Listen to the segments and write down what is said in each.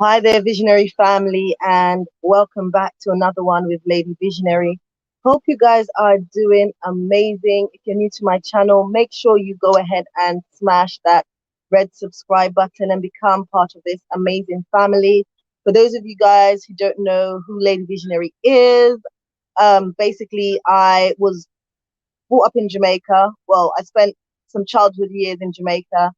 Hi there, Visionary family, and welcome back to another one with Lady Visionary. Hope you guys are doing amazing. If you're new to my channel, make sure you go ahead and smash that red subscribe button and become part of this amazing family. For those of you guys who don't know who Lady Visionary is, basically, I was brought up in Jamaica. Well, I spent some childhood years in Jamaica.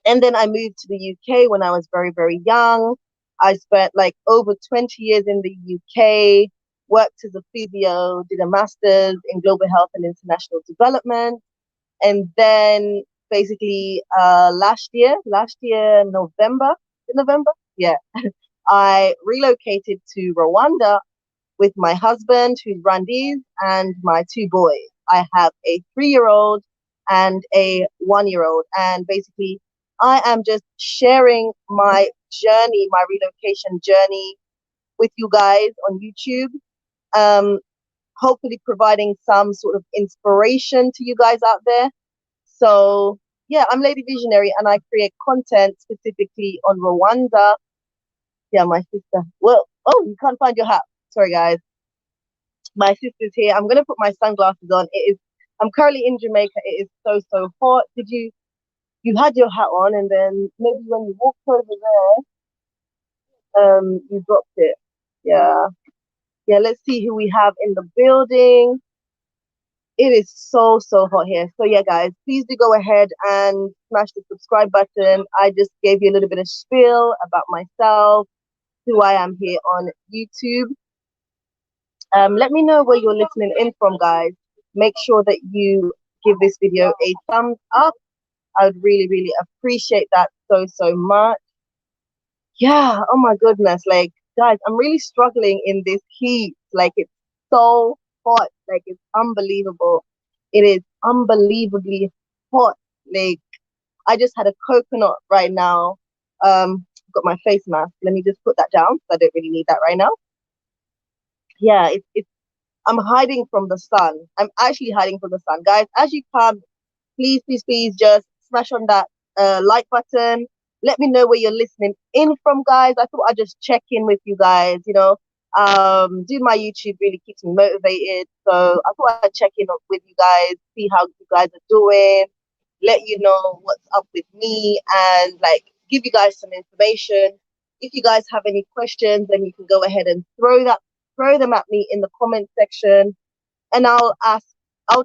And then I moved to the UK when I was very, very young. I spent like over 20 years in the UK, worked as a physio, did a master's in global health and international development. And then basically last year, November, yeah, I relocated to Rwanda with my husband, who's Rwandese, and my two boys. I have a 3-year-old and a 1-year-old. And basically, I am just sharing my journey, my relocation journey with you guys on YouTube. Um, Hopefully, providing some sort of inspiration to you guys out there. So, yeah, I'm Lady Visionary and I create content specifically on Rwanda. Yeah, my sister. Well, oh, you can't find your hat. Sorry, guys. My sister's here. I'm gonna put my sunglasses on. I'm currently in Jamaica. It is so hot. You had your hat on and then maybe when you walked over there, you dropped it. Yeah. Yeah, let's see who we have in the building. It is so hot here. So yeah, guys, please do go ahead and smash the subscribe button. I just gave you a little bit of spiel about myself, who I am here on YouTube. Let me know where you're listening in from, guys. Make sure that you give this video a thumbs up. I would really appreciate that so much. Yeah, oh my goodness. Like, guys, I'm really struggling in this heat. Like, it's so hot. Like, it's unbelievable. It is unbelievably hot. Like, I just had a coconut right now. Got my face mask. Let me just put that down. I don't really need that right now. Yeah, it's I'm hiding from the sun. I'm actually hiding from the sun. Guys, as you come, please just smash on that like button. Let me know where you're listening in from, guys. I thought I'd just check in with you guys, doing my YouTube really keeps me motivated. So I thought I'd check in with you guys, see how you guys are doing, let you know what's up with me, and like give you guys some information. If you guys have any questions, then you can go ahead and throw them at me in the comment section, and I'll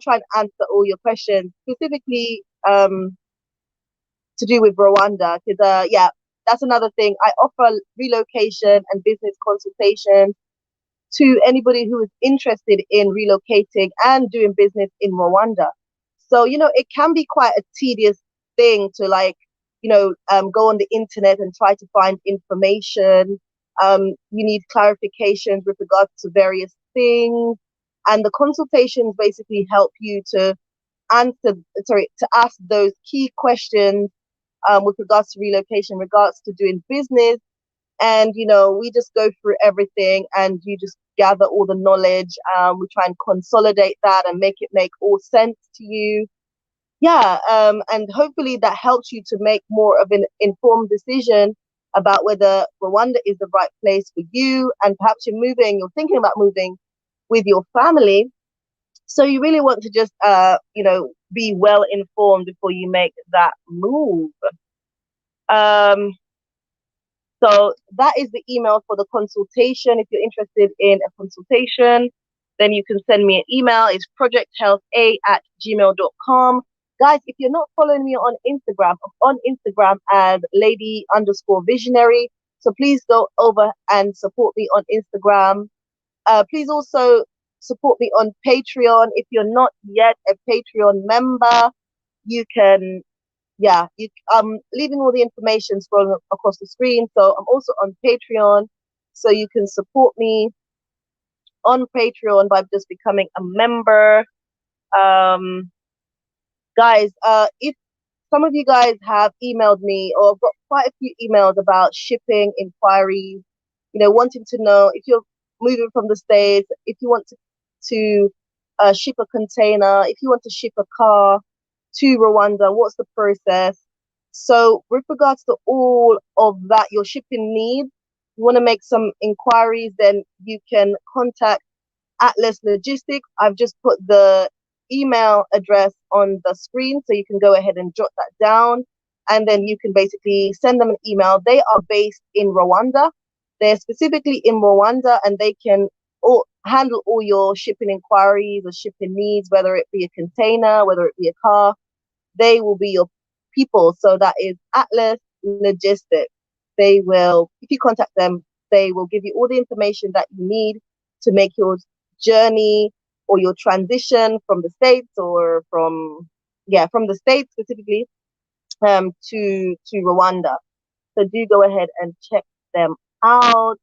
try and answer all your questions, specifically to do with Rwanda, because yeah, that's another thing. I offer relocation and business consultation to anybody who is interested in relocating and doing business in Rwanda. So, it can be quite a tedious thing to go on the internet and try to find information. You need clarifications with regards to various things. And the consultations basically help you to ask those key questions with regards to relocation, regards to doing business. And, we just go through everything and you just gather all the knowledge. We try and consolidate that and make it make all sense to you. Yeah. And hopefully that helps you to make more of an informed decision about whether Rwanda is the right place for you. And perhaps you're thinking about moving with your family. So you really want to just, be well informed before you make that move. So that is the email for the consultation. If you're interested in a consultation, then you can send me an email. It's projecthealtha@gmail.com. Guys, if you're not following me on Instagram, I'm on Instagram as lady_visionary. So please go over and support me on Instagram. Please also support me on Patreon. If you're not yet a Patreon member, you can, I'm leaving all the information scrolling across the screen. So I'm also on Patreon. So you can support me on Patreon by just becoming a member. Guys, if some of you guys have emailed me or I've got quite a few emails about shipping inquiries, wanting to know if you're moving from the States, if you want to ship a container, if you want to ship a car to Rwanda, what's the process? So with regards to all of that, your shipping needs, you want to make some inquiries, then you can contact Atlas Logistics. I've just put the email address on the screen, so you can go ahead and jot that down. And then you can basically send them an email. They are based in Rwanda. They're specifically in Rwanda, and they can handle all your shipping inquiries or shipping needs, whether it be a container, whether it be a car. They will be your people. So that is Atlas Logistics. They will, if you contact them, they will give you all the information that you need to make your journey or your transition from the States or from the States specifically to Rwanda. So do go ahead and check them out.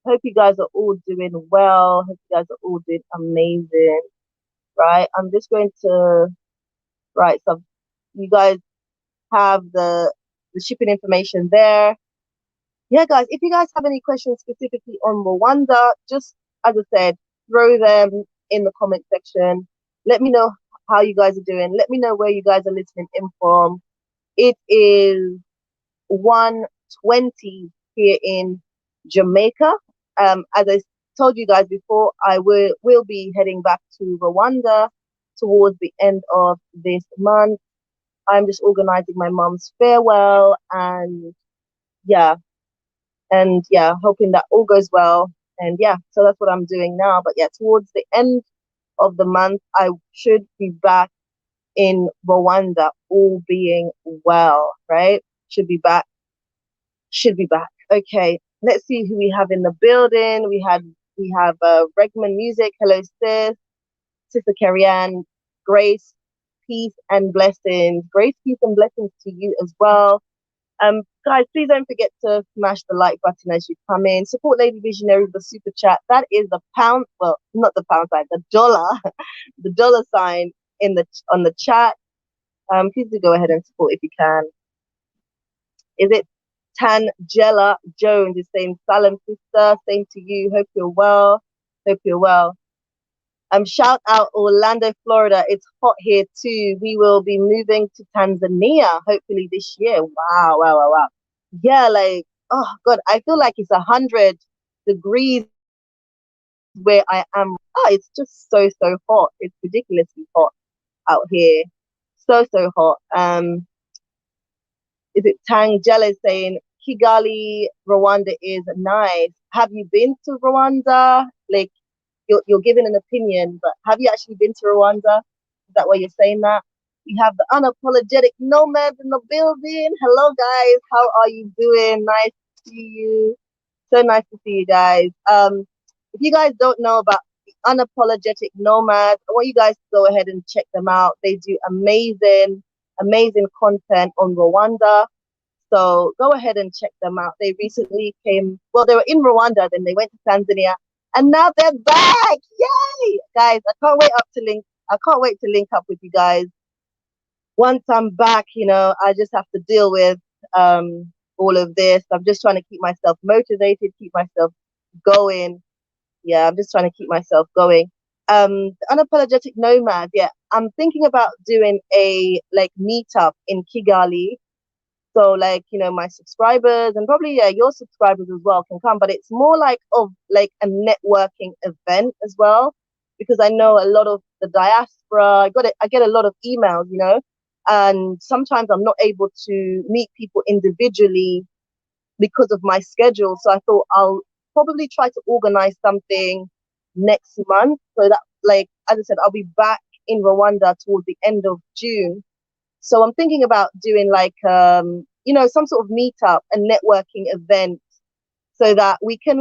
Hope you guys are all doing well. Hope you guys are all doing amazing. Right. I'm just going to right. So you guys have the shipping information there. Yeah, guys, if you guys have any questions specifically on Rwanda, just as I said, throw them in the comment section. Let me know how you guys are doing. Let me know where you guys are listening in from. It is 1:20 here in Jamaica. As I told you guys before, I will be heading back to Rwanda towards the end of this month. I'm just organizing my mom's farewell yeah, hoping that all goes well. And yeah, so that's what I'm doing now. But yeah, towards the end of the month, I should be back in Rwanda, all being well, right? Should be back. Should be back. Okay, let's see who we have in the building. We have Regman Music. Hello, sis. Sister Kerry-Ann. Grace, peace and blessings. Grace, peace and blessings to you as well. Guys, please don't forget to smash the like button as you come in. Support Lady Visionary with a super chat. That is the pound, well, not the pound sign, the dollar, the dollar sign on the chat. Please do go ahead and support if you can. Is it Tangela Jones is saying salam sister, same to you. Hope you're well. Hope you're well. Shout out Orlando, Florida. It's hot here too. We will be moving to Tanzania hopefully this year. Wow, wow, wow, wow. Yeah, like, oh God, I feel like it's 100 degrees where I am. Oh, it's just so hot. It's ridiculously hot out here. So hot. Is it Tangela saying Kigali, Rwanda is nice? Have you been to Rwanda? Like, you're giving an opinion, but have you actually been to Rwanda? Is that why you're saying that? We have the unapologetic nomads in the building. Hello, guys. How are you doing? Nice to see you. So nice to see you guys. If you guys don't know about the unapologetic nomads, I want you guys to go ahead and check them out. They do amazing content on Rwanda. So go ahead and check them out. They recently they were in Rwanda, then they went to Tanzania, and now they're back. Yay! Guys, I can't wait to link up with you guys. Once I'm back, I just have to deal with all of this. I'm just trying to keep myself motivated, keep myself going. Yeah, I'm just trying to keep myself going. The unapologetic nomad, yeah. I'm thinking about doing a meetup in Kigali. So my subscribers and probably your subscribers as well can come, but it's more of a networking event as well, because I know a lot of the diaspora. I get a lot of emails, and sometimes I'm not able to meet people individually because of my schedule. So I thought I'll probably try to organize something next month, so that as I said, I'll be back in Rwanda towards the end of June. So I'm thinking about doing some sort of meetup and networking event, so that we can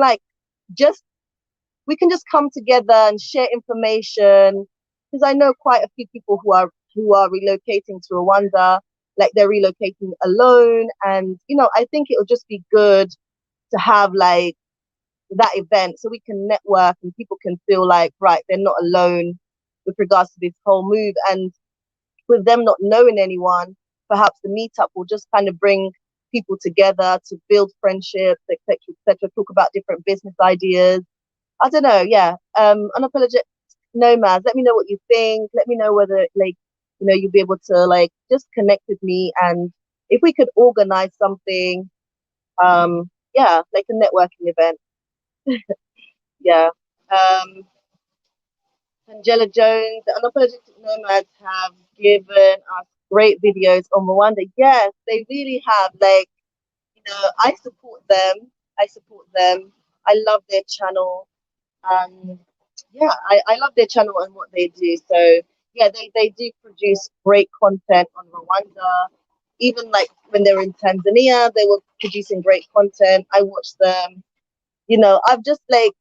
just come together and share information. Because I know quite a few people who are relocating to Rwanda, they're relocating alone, and I think it will just be good to have that event, so we can network and people can feel right, they're not alone with regards to this whole move. And with them not knowing anyone, perhaps the meetup will just kind of bring people together to build friendships, etc., etc., talk about different business ideas. I don't know, yeah. Unapologetic nomads, let me know what you think. Let me know whether you'll be able to just connect with me and if we could organize something, yeah, like a networking event. Yeah. Um, Angela Jones, the Unapologetic Nomads have given us great videos on Rwanda. Yes, they really have. Like, I support them. I support them. I love their channel. Yeah, I love their channel and what they do. So yeah, they do produce great content on Rwanda. Even like when they were in Tanzania, they were producing great content. I watched them. I've just like,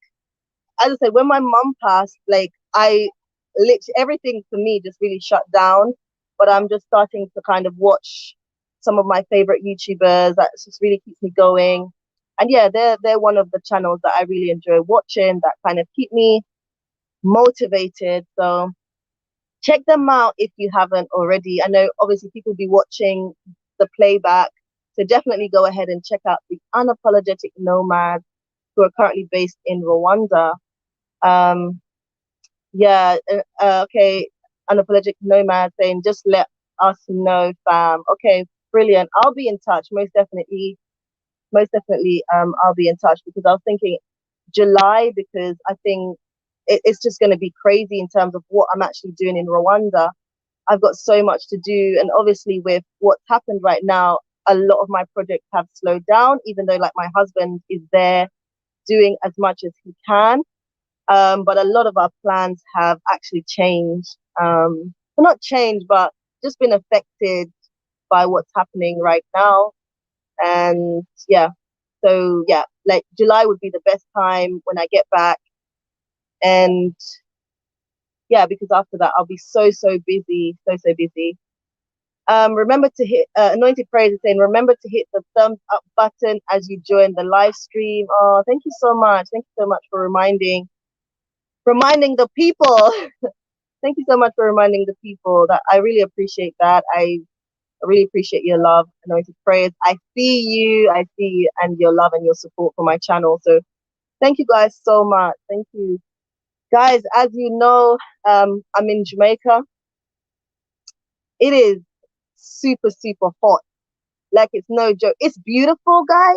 as I said, when my mom passed, like I literally everything for me just really shut down. But I'm just starting to kind of watch some of my favorite YouTubers. That just really keeps me going. And yeah, they're one of the channels that I really enjoy watching. That kind of keep me motivated. So check them out if you haven't already. I know obviously people be watching the playback. So definitely go ahead and check out the Unapologetic Nomads who are currently based in Rwanda. Um, yeah, okay, Unapologetic Nomad saying just let us know, fam. Okay, brilliant. I'll be in touch, most definitely. Most definitely, I'll be in touch because I was thinking July because I think it's just going to be crazy in terms of what I'm actually doing in Rwanda. I've got so much to do, and obviously with what's happened right now, a lot of my projects have slowed down. Even though like my husband is there doing as much as he can, but a lot of our plans have actually changed. Well, not changed, but just been affected by what's happening right now. And yeah, so yeah, like July would be the best time when I get back. And yeah, because after that I'll be so busy, so busy. Remember to hit Anointed Praise is saying, remember to hit the thumbs up button as you join the live stream. Oh, thank you so much. Thank you so much for reminding the people. Thank you so much for reminding the people. That I really appreciate that. I really appreciate your love, Anointed Prayers. I see you and your love and your support for my channel. So thank you guys so much. Thank you. Guys, as you know, I'm in Jamaica. It is super hot. Like it's no joke. It's beautiful, guys.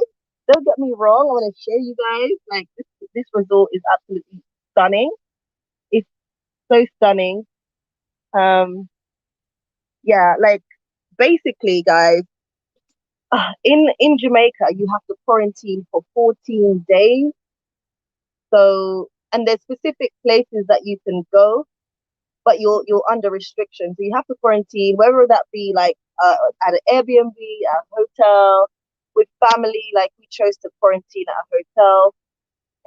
Don't get me wrong. I want to share you guys. Like this resort is absolutely stunning. It's so stunning. Yeah, like basically, guys, in Jamaica, you have to quarantine for 14 days. So, and there's specific places that you can go, but you're under restriction. So you have to quarantine, whether that be like at an Airbnb, at a hotel, with family. Like we chose to quarantine at a hotel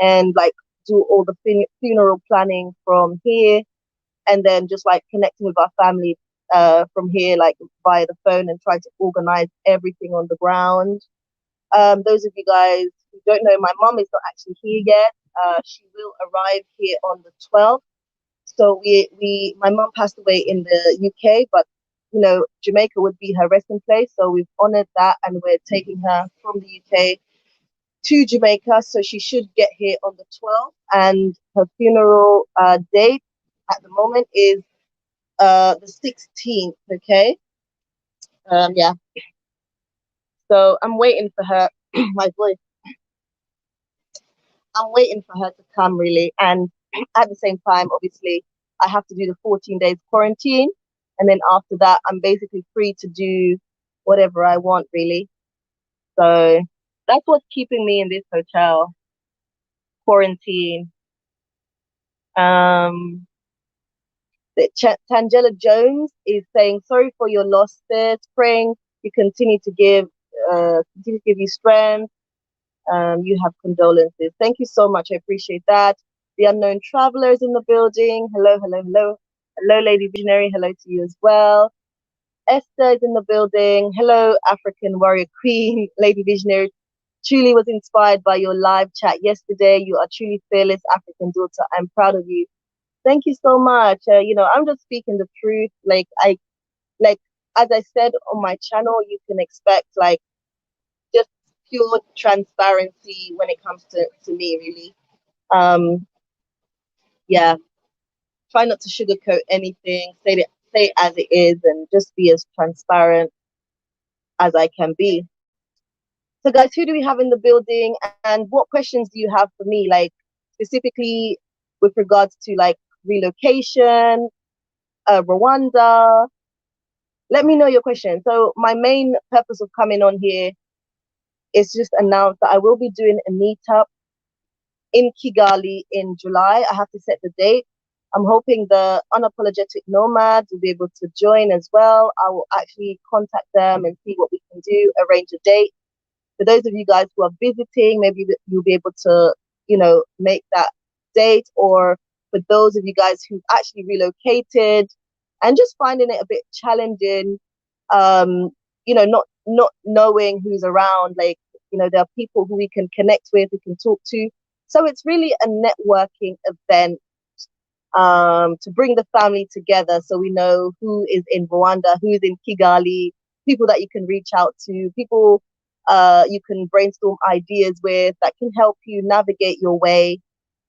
and like do all the funeral planning from here, and then just like connecting with our family from here, like via the phone, and try to organize everything on the ground. Those of you guys who don't know, my mom is not actually here yet. She will arrive here on the 12th. So my mom passed away in the UK, but Jamaica would be her resting place. So we've honored that, and we're taking her from the UK to Jamaica. So she should get here on the 12th, and her funeral date at the moment is the 16th. Okay. Yeah. So I'm waiting for her. My voice. I'm waiting for her to come really, and at the same time, obviously, I have to do the 14 days quarantine, and then after that, I'm basically free to do whatever I want really. So that's what's keeping me in this hotel quarantine. Um, Tangela Jones is saying sorry for your loss, sis. Praying you continue to give you strength. You have condolences. Thank you so much. I appreciate that. The unknown travelers in the building. Hello, Lady Visionary. Hello to you as well. Esther is in the building. Hello, African Warrior Queen, Lady Visionary. Truly was inspired by your live chat yesterday. You are truly fearless African daughter. I'm proud of you. Thank you so much. I'm just speaking the truth. Like as I said on my channel, you can expect like just pure transparency when it comes to me, really. Yeah, try not to sugarcoat anything. Say it as it is, and just be as transparent. as I can be. So, guys, who do we have in the building, and what questions do you have for me, like specifically with regards to like relocation, Rwanda? Let me know your question. So, my main purpose of coming on here is just announce that I will be doing a meetup in Kigali in July. I have to set the date. I'm hoping the unapologetic nomads will be able to join as well. I will actually contact them and see what we can do, arrange a date. For those of you guys who are visiting, maybe you'll be able to, make that date. Or for those of you guys who actually relocated and just finding it a bit challenging, not knowing who's around, like, there are people who we can connect with, we can talk to. So it's really a networking event, to bring the family together, so we know who is in Rwanda, who's in Kigali, people that you can reach out to, people you can brainstorm ideas with that can help you navigate your way.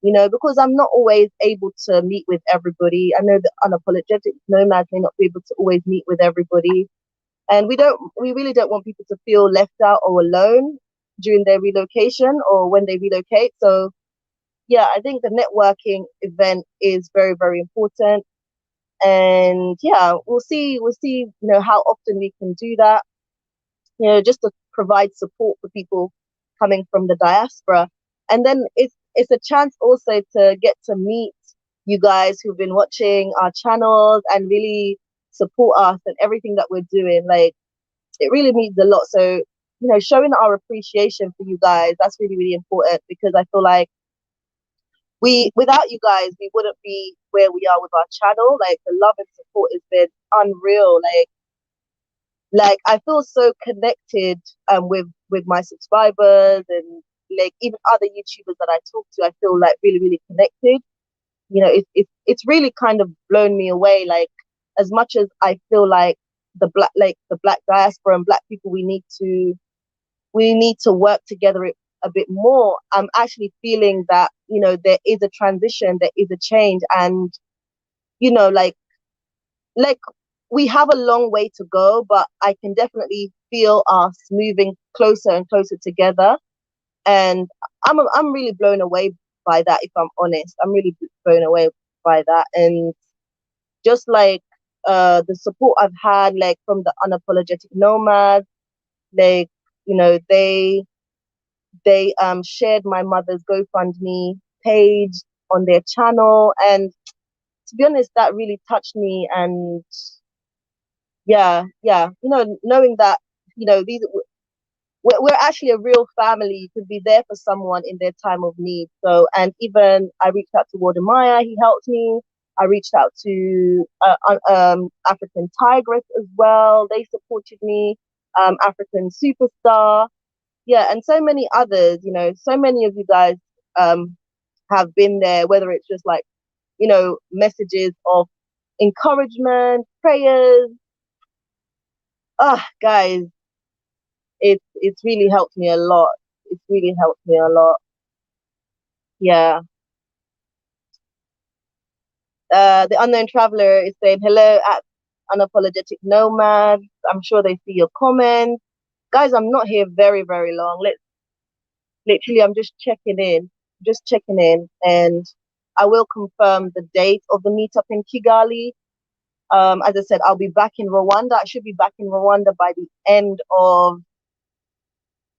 Because I'm not always able to meet with everybody. I know that unapologetic nomads may not be able to always meet with everybody. And we really don't want people to feel left out or alone during their relocation or when they relocate. So yeah, I think the networking event is very, very important. And yeah, we'll see, how often we can do that, just to provide support for people coming from the diaspora. And then it's a chance also to get to meet you guys who've been watching our channels and really support us and everything that we're doing. Like, it really means a lot. So, showing our appreciation for you guys, that's really, really important, because I feel like without you guys, we wouldn't be where we are with our channel. Like, the love and support has been unreal. Like I feel so connected with my subscribers, and like even other YouTubers that I talk to, I feel like really, really connected. It's really kind of blown me away. Like, as much as I feel like the black diaspora and black people, we need to work together a bit more. I'm actually feeling that, there is a transition, there is a change, and like like we have a long way to go, but I can definitely feel us moving closer and closer together. And I'm really blown away by that, if I'm honest. I'm really blown away by that. And just like the support I've had, like from the unapologetic nomads, like, they shared my mother's GoFundMe page on their channel, and to be honest, that really touched me. And yeah, knowing that, these we're actually a real family. You could be there for someone in their time of need. So, and even I reached out to Wardemaya, he helped me. I reached out to African Tigress as well. They supported me. African Superstar, yeah, and so many others. So many of you guys have been there. Whether it's just like, messages of encouragement, prayers. Ah, guys, it's really helped me a lot. It's really helped me a lot. Yeah. The unknown traveler is saying hello at unapologetic nomad. I'm sure they see your comments. Guys, I'm not here very, very long. Literally, I'm just checking in, and I will confirm the date of the meetup in Kigali. As I said, I'll be back in Rwanda. I should be back in Rwanda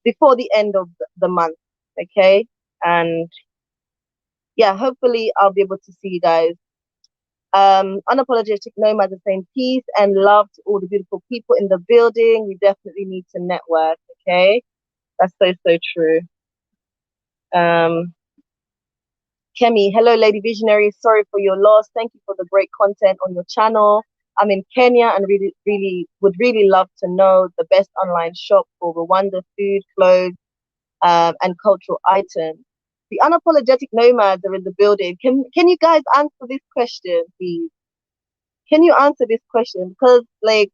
before the end of the month. Okay. And yeah, hopefully I'll be able to see you guys. Unapologetic Nomad is saying peace and love to all the beautiful people in the building. We definitely need to network. Okay. That's so, so true. Kemi, hello, Lady Visionary. Sorry for your loss. Thank you for the great content on your channel. I'm in Kenya and really, really would really love to know the best online shop for Rwanda food, clothes, and cultural items. The unapologetic nomads are in the building. Can you guys answer this question, please? Can you answer this question? Because like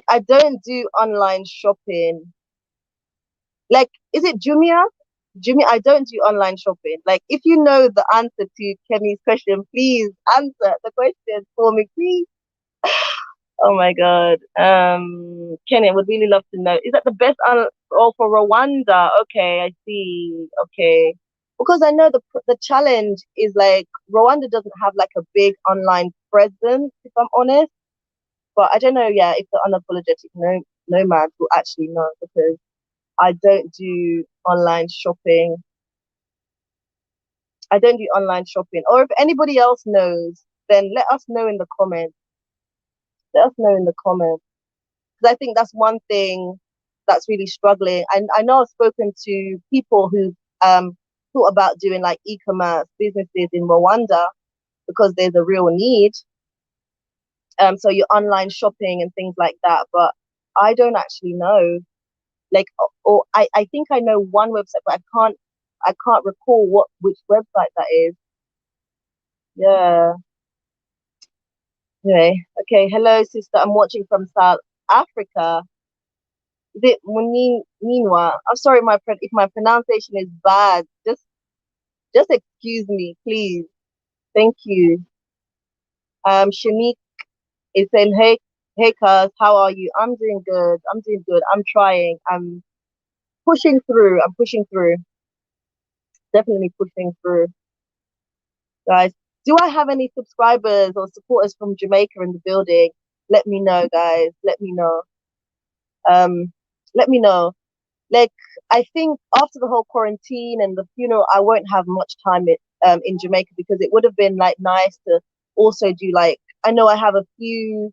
I don't do online shopping. Like, is it Jumia? Jimmy, I don't do online shopping. Like, if you know the answer to Kemi's question, please answer the question for me, please. Oh my God. Kenny, I would really love to know. Is that the best oh for Rwanda? Okay, I see. Okay. Because I know the challenge is like Rwanda doesn't have like a big online presence, if I'm honest. But I don't know, yeah, if the unapologetic nomads will actually know because I don't do online shopping. I don't do online shopping. Or if anybody else knows, then let us know in the comments. Let us know in the comments. Because I think that's one thing that's really struggling. I know I've spoken to people who thought about doing like e-commerce businesses in Rwanda because there's a real need. So your online shopping and things like that. But I don't actually know. Like, or I think I know one website, but I can't recall which website that is. Yeah. Anyway, okay. Hello, sister. I'm watching from South Africa. Is it Minwa? I'm sorry, if my pronunciation is bad. Just excuse me, please. Thank you. Shanique is saying, hey, cuz, how are you? I'm doing good. I'm doing good. I'm trying. I'm pushing through. I'm pushing through. Definitely pushing through, guys. Do I have any subscribers or supporters from Jamaica in the building? Let me know, guys. Let me know. Um, let me know. Like, I think after the whole quarantine and the funeral, I won't have much time in Jamaica because it would have been like nice to also do like I know I have a few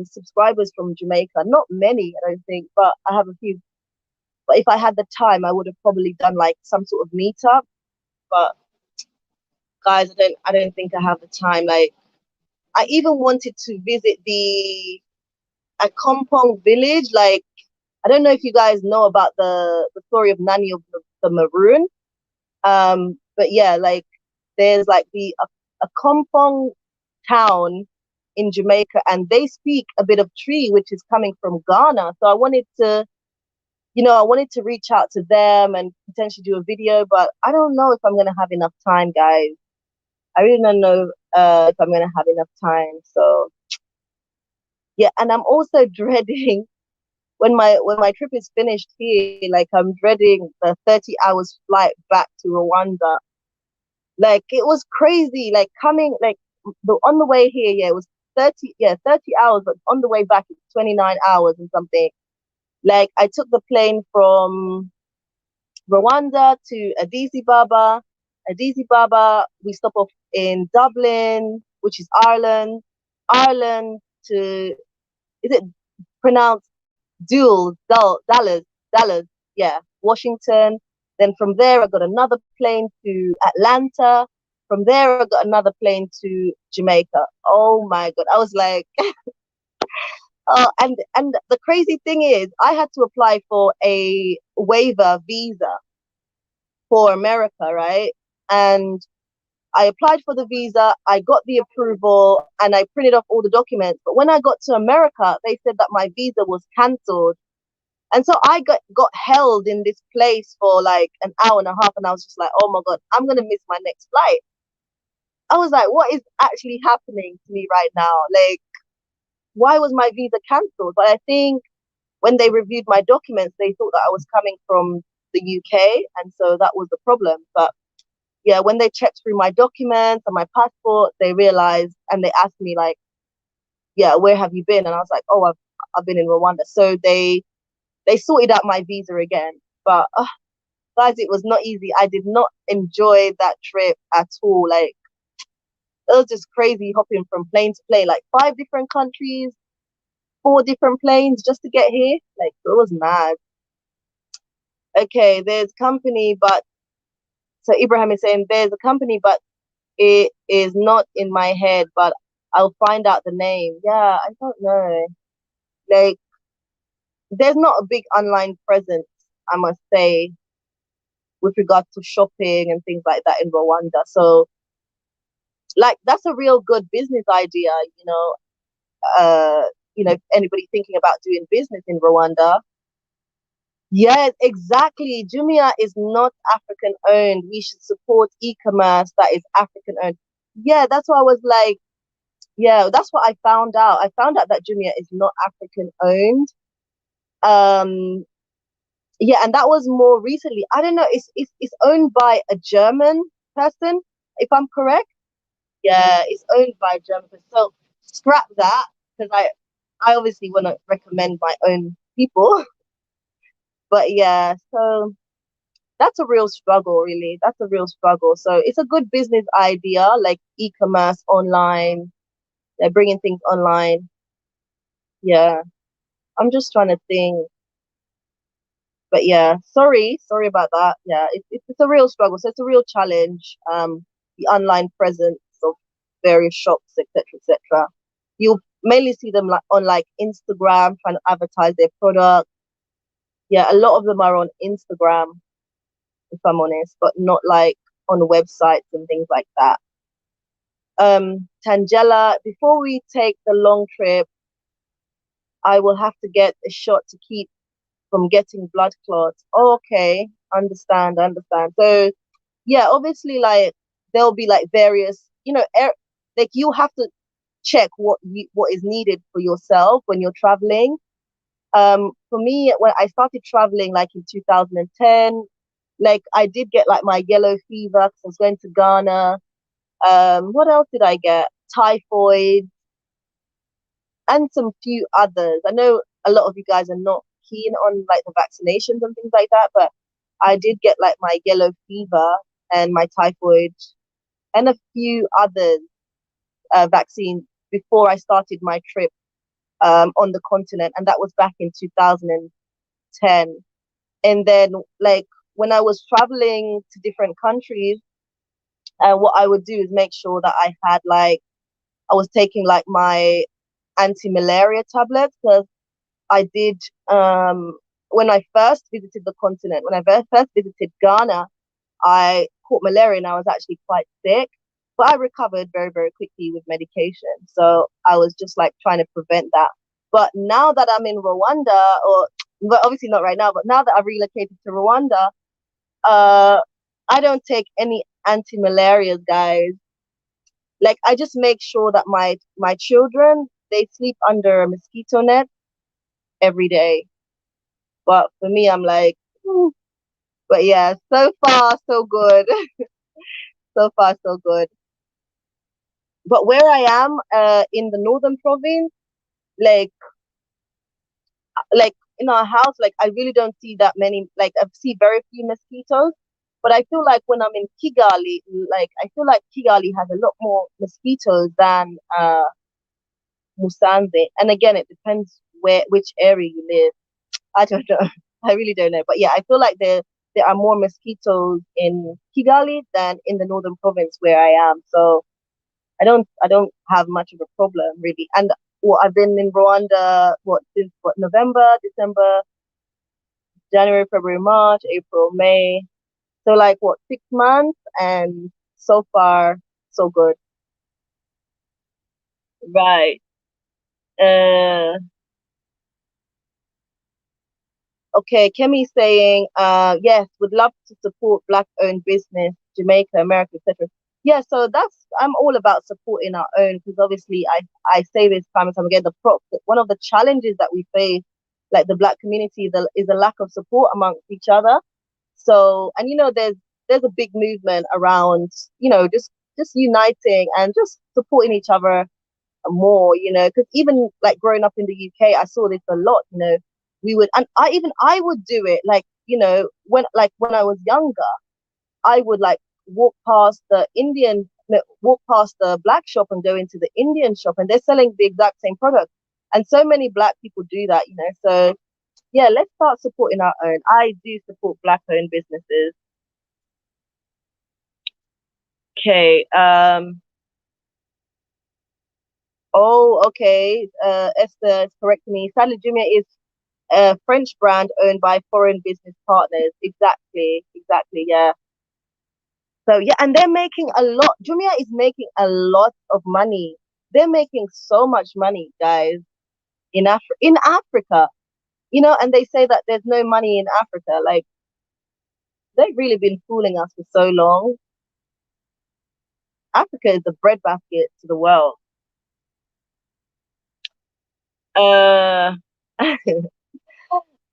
subscribers from Jamaica. Not many, I don't think, but I have a few. But if I had the time, I would have probably done like some sort of meetup. But guys, I don't think I have the time. Like I even wanted to visit the a Kompong village. Like I don't know if you guys know about the story of Nani of the Maroon. But yeah, like there's like a Kompong town in Jamaica, and they speak a bit of Tree, which is coming from Ghana. So I wanted to reach out to them and potentially do a video, but I don't know if I'm gonna have enough time, guys. I really don't know if I'm gonna have enough time. So yeah, and I'm also dreading when my trip is finished here, like I'm dreading the 30 hours flight back to Rwanda. Like it was crazy. Like coming like on the way here, yeah, it was 30 hours, but on the way back it's 29 hours and something. Like I took the plane from Rwanda to Addis Ababa. Addis Ababa, we stop off in Dublin, which is Ireland. Ireland to is it pronounced Dallas, yeah, Washington. Then from there, I got another plane to Atlanta. From there, I got another plane to Jamaica. Oh my God. I was like, and the crazy thing is, I had to apply for a waiver visa for America, right? And I applied for the visa, I got the approval, and I printed off all the documents. But when I got to America, they said that my visa was cancelled. And so I got held in this place for like an hour and a half, and I was just like, oh my God, I'm gonna miss my next flight. I was like, what is actually happening to me right now? Like, why was my visa cancelled? But I think when they reviewed my documents, they thought that I was coming from the UK, and so that was the problem. But yeah, when they checked through my documents and my passport, they realized and they asked me like, yeah, where have you been? And I was like, oh, I've been in Rwanda. So they sorted out my visa again. But guys, it was not easy. I did not enjoy that trip at all. Like it was just crazy hopping from plane to plane, like 5 different countries, 4 different planes just to get here. Like it was mad. Okay, there's company, but so Ibrahim is saying there's a company, but it is not in my head, but I'll find out the name. Yeah, I don't know. Like there's not a big online presence, I must say, with regards to shopping and things like that in Rwanda. So like that's a real good business idea, if anybody thinking about doing business in Rwanda. Yes, exactly. Jumia is not African owned. We should support e-commerce that is African owned. Yeah, that's why I was like, Yeah, that's what I found out. I found out that Jumia is not African owned. Um, yeah, and that was more recently. I don't know. It's owned by a German person, if I'm correct. Yeah, it's owned by a German person. So scrap that because I obviously want to recommend my own people. But yeah, so that's a real struggle, really. That's a real struggle. So it's a good business idea, like e-commerce online. They're bringing things online. Yeah, I'm just trying to think. But yeah, sorry about that. Yeah, it's a real struggle. So it's a real challenge. The online presence of various shops, etc., etc. You'll mainly see them like on like Instagram trying to advertise their product. Yeah, a lot of them are on Instagram, if I'm honest, but not like on websites and things like that. Tangela, before we take the long trip, I will have to get a shot to keep from getting blood clots. Oh, okay, understand. So yeah, obviously, like there'll be like various, like you have to check what is needed for yourself when you're traveling. For me, when I started traveling, like in 2010, like I did get like my yellow fever because I was going to Ghana. What else did I get? Typhoid and some few others. I know a lot of you guys are not keen on like the vaccinations and things like that, but I did get like my yellow fever and my typhoid and a few others vaccines before I started my trip on the continent, and that was back in 2010. And then like when I was traveling to different countries, what I would do is make sure that I had like I was taking like my anti-malaria tablets because I did when I first visited the continent, when I first visited Ghana, I caught malaria and I was actually quite sick, but I recovered very, very quickly with medication. So I was just like trying to prevent that. But now that I'm in Rwanda, or but obviously not right now, but now that I've relocated to Rwanda, uh, I don't take any anti-malarias, guys. Like I just make sure that my children they sleep under a mosquito net every day. But for me, I'm like, but yeah, so far so good. So far so good. But where I am, in the northern province, like in our house, like I really don't see that many. Like I see very few mosquitoes. But I feel like when I'm in Kigali, like I feel like Kigali has a lot more mosquitoes than Musanze. And again, it depends which area you live. I don't know. I really don't know. But yeah, I feel like there are more mosquitoes in Kigali than in the northern province where I am. So I don't have much of a problem really. And what I've been in Rwanda since November, December, January, February, March, April, May. So like 6 months, and so far so good. Right. Uh okay, Kemi saying, yes, would love to support black owned business, Jamaica, America, etc. Yeah, so I'm all about supporting our own because obviously I say this time and time again, one of the challenges that we face, like the black community, is a lack of support amongst each other. So, and there's a big movement around, just uniting and just supporting each other more, because even like growing up in the UK, I saw this a lot, we would, and I would do it like, when I was younger, I would like walk past the black shop and go into the Indian shop and they're selling the exact same product. And so many black people do that, so yeah, let's start supporting our own. I do support black owned businesses. Okay. Oh, okay. Esther is correcting me. Sadly, Jumia is a French brand owned by foreign business partners. Exactly, exactly. Yeah. So yeah, and they're making a lot. Jumia is making a lot of money. They're making so much money, guys, in Africa. And they say that there's no money in Africa. Like they've really been fooling us for so long. Africa is the breadbasket to the world. Uh,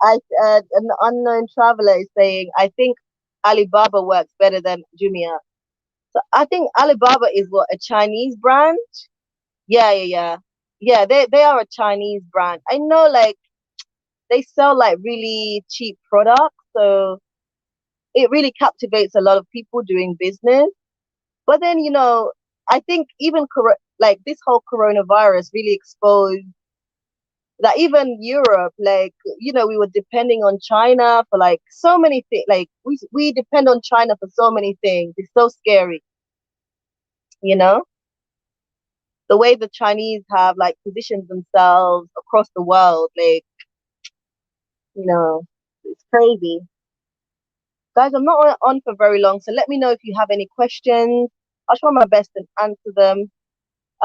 an unknown traveler is saying, I think Alibaba works better than Jumia. So I think Alibaba is what, a Chinese brand? Yeah, yeah, yeah. Yeah, they are a Chinese brand. I know like they sell like really cheap products, so it really captivates a lot of people doing business. But then, I think even like this whole coronavirus really exposed that even Europe, like, we were depending on China for like so many things. Like we depend on China for so many things. It's so scary, you know, the way the Chinese have like positioned themselves across the world. Like, it's crazy. Guys, I'm not on for very long, so let me know if you have any questions. I'll try my best to answer them.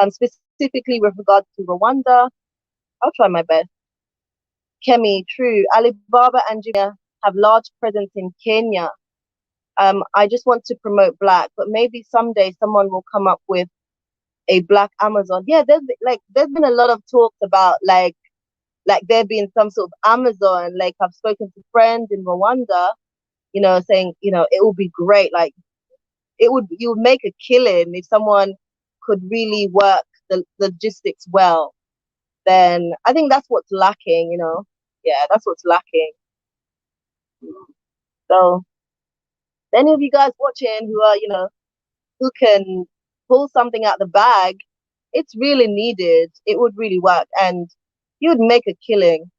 Specifically with regards to Rwanda, I'll try my best. Kemi, true. Alibaba and Jumia have large presence in Kenya. I just want to promote black, but maybe someday someone will come up with a black Amazon. Yeah, there's been a lot of talks about like there being some sort of Amazon. Like I've spoken to friends in Rwanda, saying, it would be great. Like you would make a killing if someone could really work the logistics well. Then I think that's what's lacking. Yeah, that's what's lacking. So any of you guys watching who are, who can pull something out the bag, it's really needed. It would really work and you would make a killing.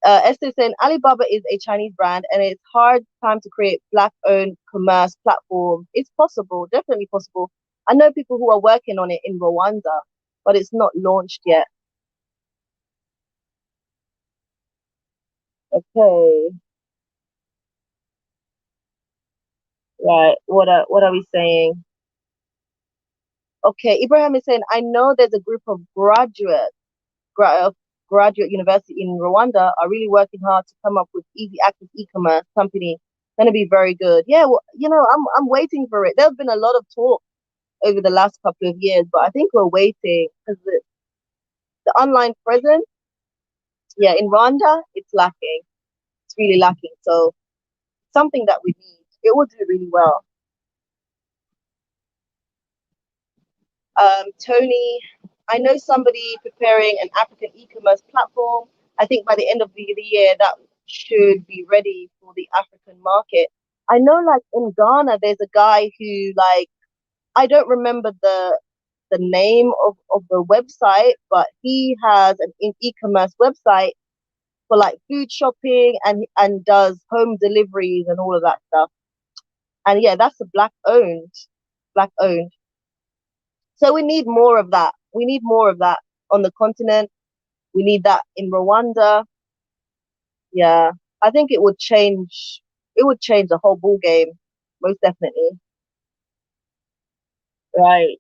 Esther saying Alibaba is a Chinese brand and it's hard time to create black owned commerce platform. It's possible, definitely possible. I know people who are working on it in Rwanda, but it's not launched yet. Okay, right. What are we saying? Okay, Ibrahim is saying I know there's a group of gra- graduate university in Rwanda are really working hard to come up with easy access e-commerce company. Going to be very good. Yeah, well, I'm waiting for it. There's been a lot of talk over the last couple of years, but I think we're waiting because the online presence, yeah, in Rwanda, it's lacking. It's really lacking. So something that we need. It will do really well. Tony, I know somebody preparing an African e-commerce platform. I think by the end of the year, that should be ready for the African market. I know, like in Ghana, there's a guy who, like, I don't remember the name of the website, but he has an e-commerce website for like food shopping and does home deliveries and all of that stuff. And yeah, that's a black owned. So we need more of that. We need more of that on the continent. We need that in Rwanda. Yeah, I think it would change. It would change the whole ball game, most definitely. Right,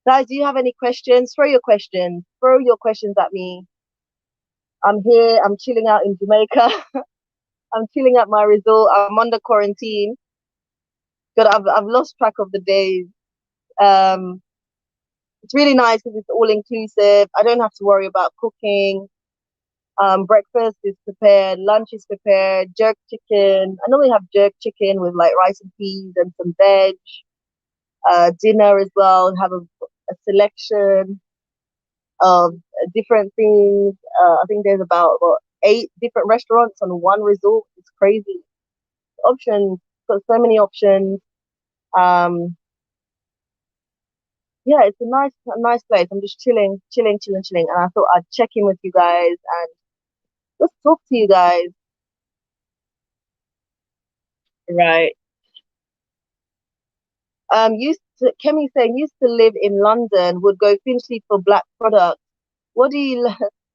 guys. Do you have any questions? Throw your questions. Throw your questions at me. I'm here. I'm chilling out in Jamaica. I'm chilling at my resort. I'm under quarantine. God, I've lost track of the days. Um, it's really nice because it's all inclusive. I don't have to worry about cooking. Breakfast is prepared, lunch is prepared, jerk chicken. I normally have jerk chicken with like rice and peas and some veg. Dinner as well, have a selection of different things. I think there's about what, 8 different restaurants on one resort. It's crazy. Options, got so many options. Um, yeah, it's a nice place. I'm just chilling, chilling, chilling, chilling. And I thought I'd check in with you guys and just talk to you guys. Right. Kemi saying used to live in London, would go Finchley for black products. What do you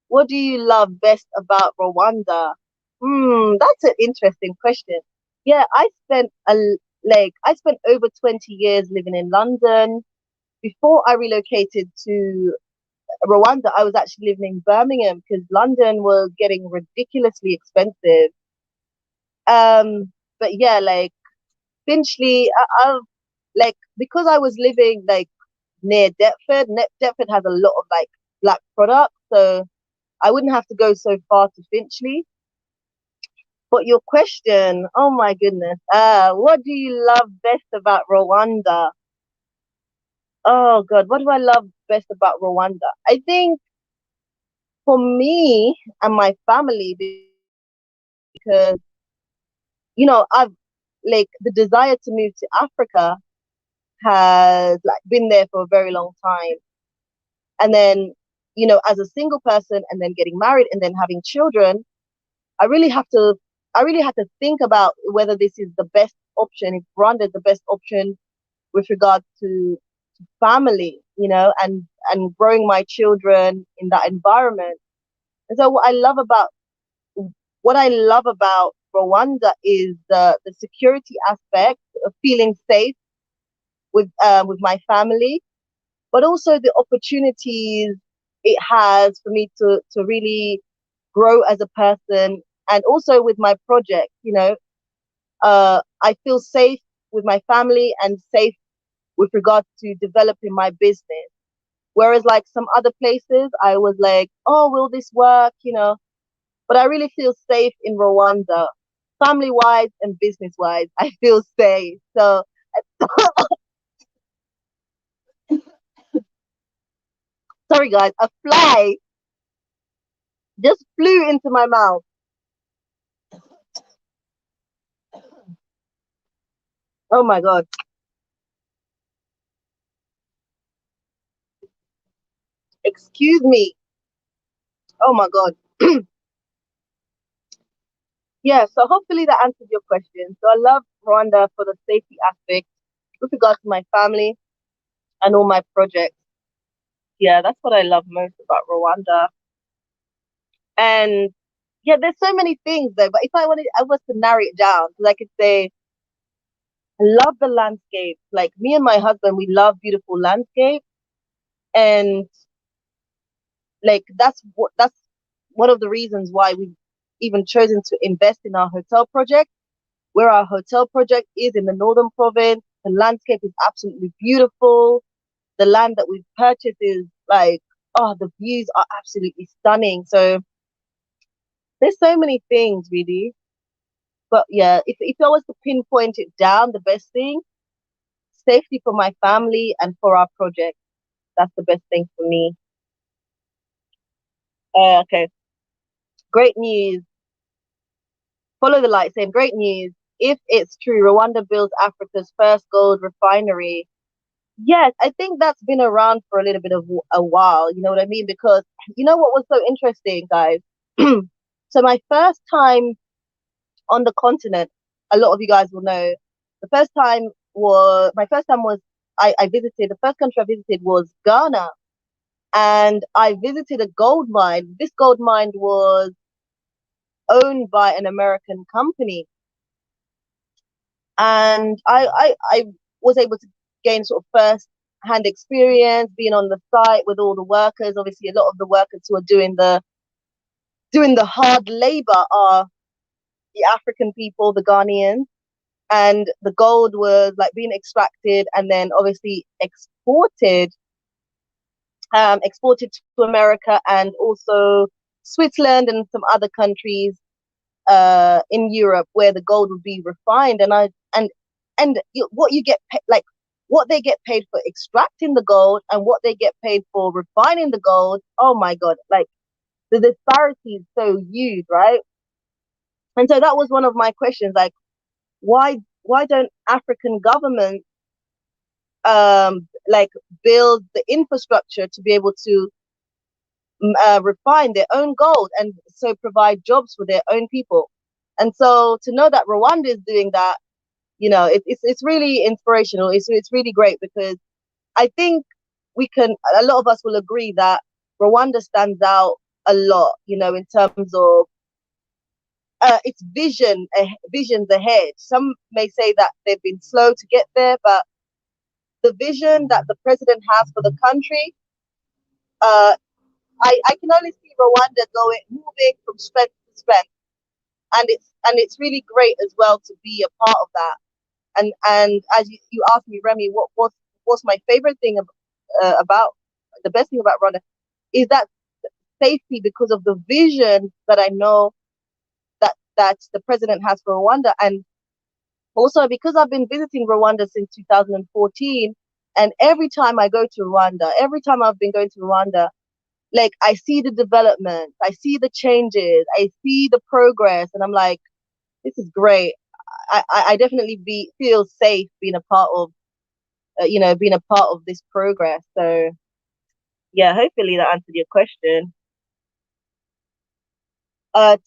what do you love best about Rwanda? That's an interesting question. Yeah, I spent over 20 years living in London. Before I relocated to Rwanda, I was actually living in Birmingham because London was getting ridiculously expensive. But yeah, like Finchley, I like because I was living like near Deptford. Deptford has a lot of like black products, so I wouldn't have to go so far to Finchley. But your question, oh my goodness, what do you love best about Rwanda? Oh God, what do I love best about Rwanda? I think for me and my family, because I've like the desire to move to Africa has like been there for a very long time. And then, as a single person and then getting married and then having children, I really have to I really had to think about whether this is the best option, if Rwanda is the best option with regard to family, and growing my children in that environment. And so what I love about Rwanda is the security aspect of feeling safe with my family, but also the opportunities it has for me to really grow as a person, and also with my project. I feel safe with my family and safe with regards to developing my business. Whereas like some other places, I was like, oh, will this work? But I really feel safe in Rwanda, family wise and business wise. I feel safe. So, sorry guys, a fly just flew into my mouth. Oh my God. Excuse me. Oh my God. Yeah, so hopefully that answers your question. So I love Rwanda for the safety aspect with regards to my family and all my projects. Yeah, that's what I love most about Rwanda. And yeah, there's so many things though, but if I was to narrow it down, because I could say I love the landscape. Like me and my husband, we love beautiful landscape, and like that's one of the reasons why we've even chosen to invest in our hotel project. Where our hotel project is in the northern province, the landscape is absolutely beautiful. The land that we've purchased is like, oh, the views are absolutely stunning. So there's so many things really. But yeah, if I was to pinpoint it down, the best thing, safety for my family and for our project. That's the best thing for me. Okay, great news. Follow the light saying great news. If it's true, Rwanda builds Africa's first gold refinery. Yes, I think that's been around for a little bit of a while. You know what I mean? Because you know what was so interesting, guys? So on the continent, a lot of you guys will know, my first time was I visited the first country I visited was Ghana, and I visited a gold mine. This gold mine was owned by an American company, and I was able to gain sort of first hand experience being on the site with all the workers. Obviously, a lot of the workers who are doing the hard labor are the African people, the Ghanaians, and the gold was like being extracted and then obviously exported to America and also Switzerland and some other countries in Europe where the gold would be refined. What you get like what they get paid for extracting the gold and what they get paid for refining the gold. Oh my God, like the disparity is so huge, right? And so that was one of my questions, like why don't African governments like build the infrastructure to be able to refine their own gold and so provide jobs for their own people? And so to know that Rwanda is doing that, it's really inspirational. It's really great because I think a lot of us will agree that Rwanda stands out a lot, in terms of its visions ahead. Some may say that they've been slow to get there, but the vision that the president has for the country, uh, I can only see Rwanda moving from strength to strength, and it's really great as well to be a part of that. And as you asked me, Remy, what's my favorite thing about the best thing about Rwanda? is that safety because of the vision that I know that the president has for Rwanda, and also because I've been visiting Rwanda since 2014, and every time I go to Rwanda, every time I've been going to Rwanda, like I see the development, I see the changes, I see the progress, and I'm like, this is great. I definitely feel safe being a part of being a part of this progress. So yeah, hopefully that answered your question.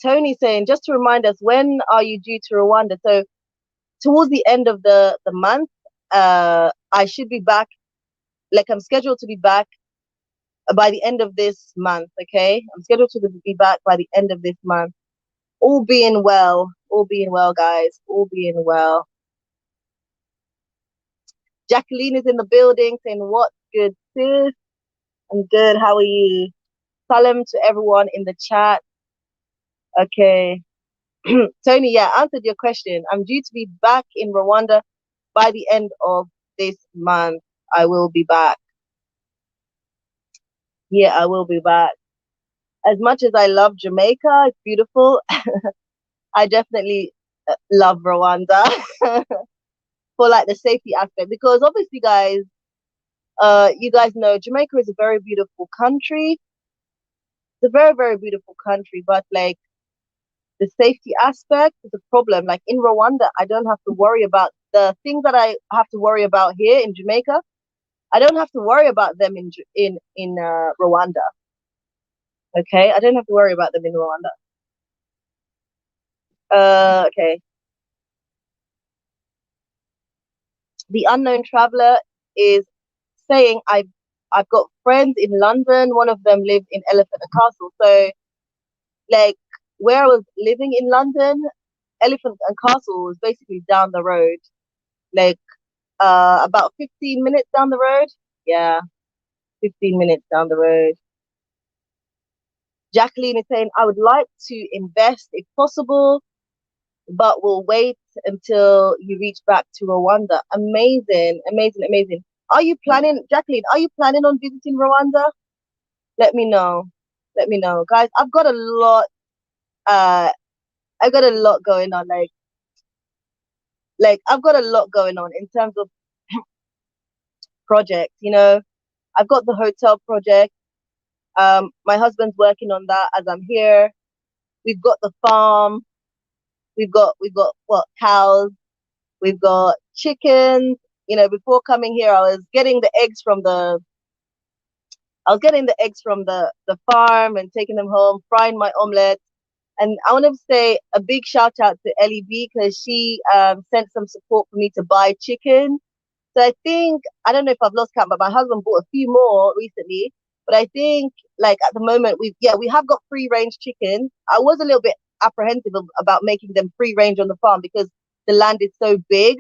Tony saying, just to remind us, when are you due to Rwanda? So towards the end of the month, I should be back. Like I'm scheduled to be back by the end of this month. Okay, I'm scheduled to be back by the end of this month. All being well, guys, all being well. Jacqueline is in the building saying, "What's good, sis? I'm good. How are you?" Salam to everyone in the chat. Okay. Tony, yeah, answered your question. I'm due to be back in Rwanda by the end of this month. I will be back. Yeah, I will be back. As much as I love Jamaica, it's beautiful. I definitely love Rwanda for like the safety aspect because obviously, guys, you guys know Jamaica is a very beautiful country. It's a very, very beautiful country, but like the safety aspect is a problem. Like in Rwanda, I don't have to worry about the things that I have to worry about here in Jamaica. I don't have to worry about them in Rwanda. Okay, I don't have to worry about them in Rwanda. Okay. The unknown traveler is saying I've got friends in London. One of them lives in Elephant and Castle. So like where I was living in London, Elephant and Castle was basically down the road. Like about 15 minutes down the road. Yeah, 15 minutes down the road. Jacqueline is saying, I would like to invest if possible, but we'll wait until you reach back to Rwanda. Amazing, amazing, amazing. Are you planning, Jacqueline, are you planning on visiting Rwanda? Let me know. Let me know. Guys, uh I've got a lot going on. Like I've got a lot going on in terms of projects, you know. I've got the hotel project. My husband's working on that as I'm here. We've got the farm. We've got what cows. We've got chickens. You know, before coming here, I was getting the eggs from the farm and taking them home, frying my omelette. And I want to say a big shout out to Ellie B because she sent some support for me to buy chicken. So I think I don't know if I've lost count, but my husband bought a few more recently. But I think like at the moment we have got free range chicken. I was a little bit apprehensive about making them free range on the farm because the land is so big.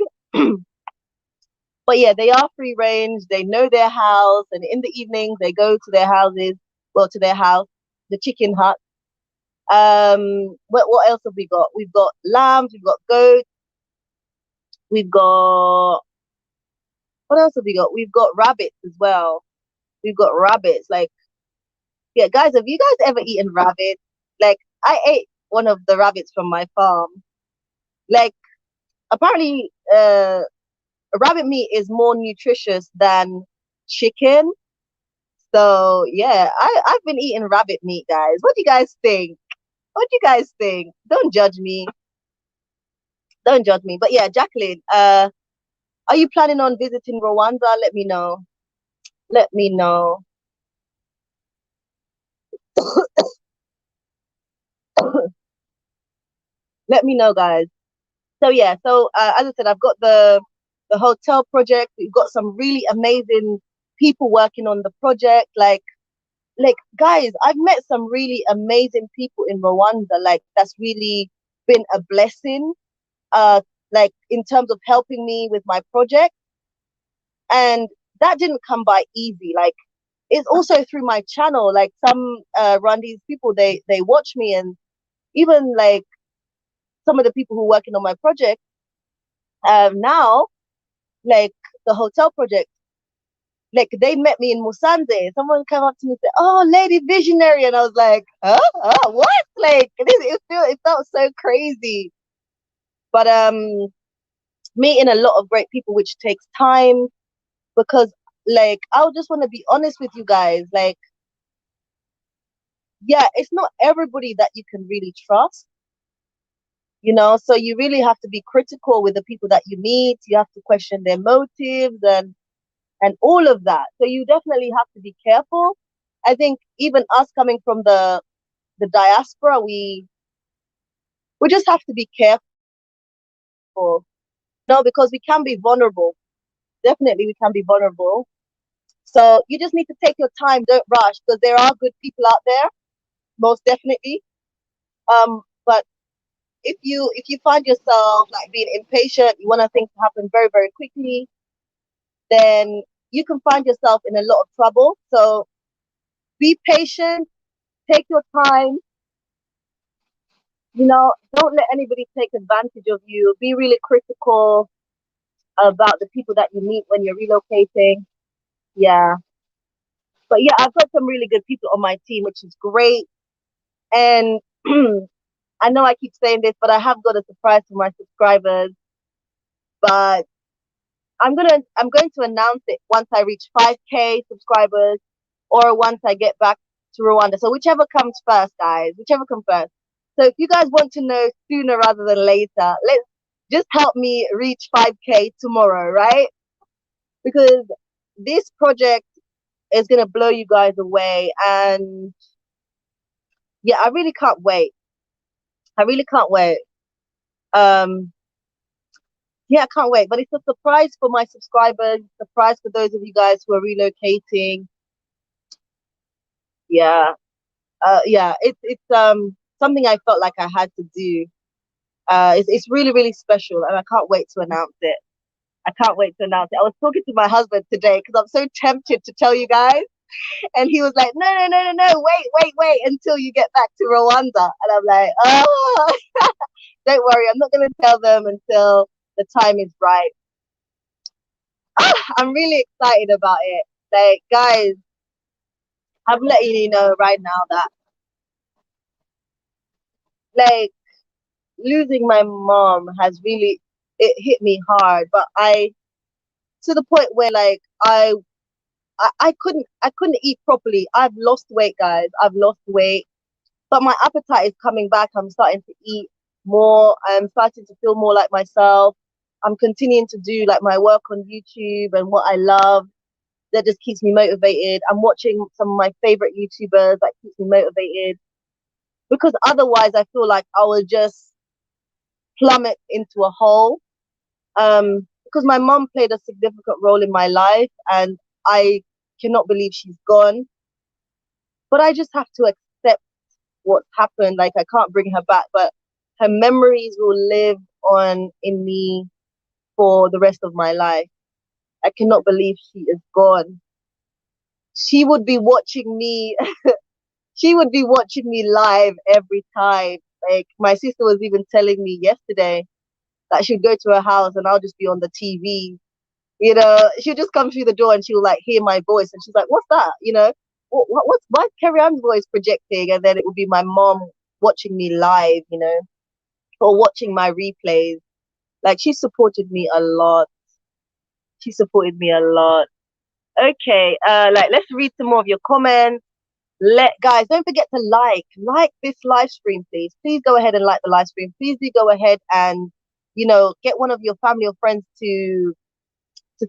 But yeah, they are free range. They know their house, and in the evenings they go to their houses, well, to their house, the chicken hut. What else have we got? We've got lambs, we've got goats, we've got what else have we got? We've got rabbits as well. We've got rabbits. Like, yeah, guys, have you guys ever eaten rabbits? Like, I ate one of the rabbits from my farm. Like, apparently, rabbit meat is more nutritious than chicken. So yeah, I've been eating rabbit meat, guys. What do you guys think? What do you guys think? Don't judge me. Don't judge me. But yeah, Jacqueline, are you planning on visiting Rwanda? Let me know. Let me know. Let me know, guys. So yeah, so as I said, I've got the hotel project. We've got some really amazing people working on the project. Like guys, I've met some really amazing people in Rwanda. Like that's really been a blessing. Like in terms of helping me with my project, and that didn't come by easy. Like it's also through my channel. Like some Rwandese people, they watch me, and even like some of the people who are working on my project now, like the hotel project, like they met me in Musanze. Someone came up to me and said, "Oh, Lady Visionary," and I was like, "Huh? What?" Like it felt so crazy. But meeting a lot of great people, which takes time, because like I just want to be honest with you guys. Like, yeah, it's not everybody that you can really trust. So you really have to be critical with the people that you meet. You have to question their motives and all of that. So you definitely have to be careful. I think even us coming from the diaspora, we just have to be careful. No, because we can be vulnerable. Definitely, we can be vulnerable. So you just need to take your time. Don't rush, because there are good people out there, most definitely. But if you find yourself like being impatient, you want things to happen very very quickly, then you can find yourself in a lot of trouble. So be patient, take your time. Don't let anybody take advantage of you. Be really critical about the people that you meet when you're relocating. Yeah. But yeah, I've got some really good people on my team, which is great. And I know I keep saying this, but I have got a surprise for my subscribers. But I'm going to announce it once I reach 5K subscribers, or once I get back to Rwanda. So whichever comes first, guys, whichever comes first. So if you guys want to know sooner rather than later, let's just help me reach 5K tomorrow, right? Because this project is going to blow you guys away. And yeah, I really can't wait. I really can't wait. Um, yeah, I can't wait. But it's a surprise for my subscribers, surprise for those of you guys who are relocating. Yeah. Yeah, it's something I felt like I had to do. It's really really special, and I can't wait to announce it. I can't wait to announce it. I was talking to my husband today because I'm so tempted to tell you guys, and he was like, "No, no, no, no, no, wait until you get back to Rwanda." And I'm like, "Oh, don't worry, I'm not going to tell them until the time is right." I'm really excited about it. Like, guys, I'm letting you know right now that like losing my mom has really, it hit me hard. But I, to the point where like I couldn't eat properly. I've lost weight, guys. I've lost weight, but my appetite is coming back. I'm starting to eat more. I'm starting to feel more like myself. I'm continuing to do like my work on YouTube and what I love. That just keeps me motivated. I'm watching some of my favorite YouTubers. That keeps me motivated, because otherwise I feel like I will just plummet into a hole. Because my mom played a significant role in my life, and I cannot believe she's gone. But I just have to accept what's happened. Like, I can't bring her back, but her memories will live on in me for the rest of my life. I cannot believe she is gone. She would be watching me. She would be watching me live every time. Like, my sister was even telling me yesterday that she'd go to her house and I'll just be on the TV. She'll just come through the door and she'll like hear my voice, and she's like, "What's that?" Why Kerry-Ann's voice projecting? And then it would be my mom watching me live, or watching my replays. Like, she supported me a lot. She supported me a lot. Okay, like, let's read some more of your comments. Guys, don't forget to like this live stream, please. Please go ahead and like the live stream. Please do go ahead and get one of your family or friends to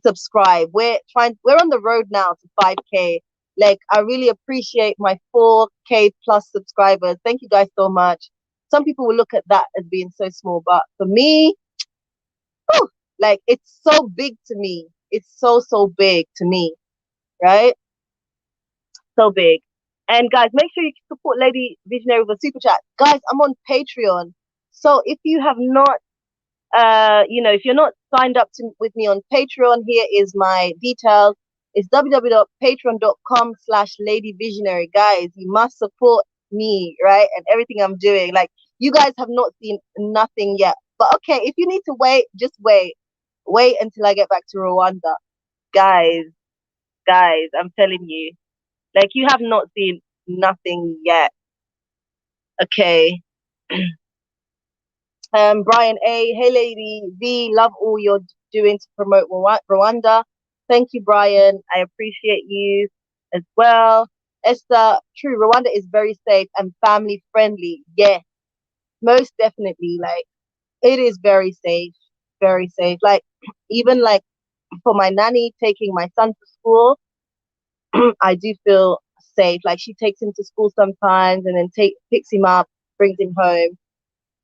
subscribe. We're on the road now to 5K. Like, I really appreciate my 4K plus subscribers. Thank you guys so much. Some people will look at that as being so small, but for me, whew, like, it's so big to me. It's so big to me, right? So big. And guys, make sure you support Lady Visionary with a super chat. Guys, I'm on Patreon. So if you have not if you're not signed up with me on Patreon, here is my details. It's www.patreon.com/ladyvisionary. Guys, you must support me, right? And everything I'm doing. Like, you guys have not seen nothing yet. But okay, if you need to wait, just wait. Wait until I get back to Rwanda. Guys, Guys, I'm telling you, like you have not seen nothing yet. Okay. Brian A, hey lady V, love all you're doing to promote Rwanda. Thank you, Brian. I appreciate you as well. Esther, true, Rwanda is very safe and family friendly. Yeah, most definitely. Like it is very safe, very safe. Like even like for my nanny taking my son to school, I do feel safe. Like she takes him to school sometimes and then picks him up, brings him home.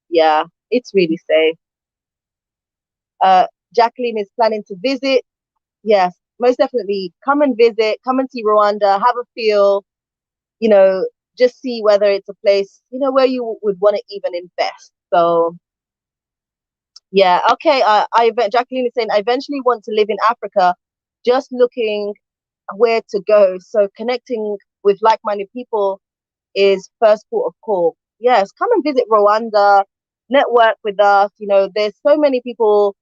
Yeah, it's really safe. Uh, Jacqueline is planning to visit. Yes, most definitely. Come and visit. Come and see Rwanda. Have a feel. You know, just see whether it's a place where you would want to even invest. So yeah, okay. Jacqueline is saying I eventually want to live in Africa. Just looking where to go. So connecting with like-minded people is first port of call. Yes, come and visit Rwanda, network with us. There's so many people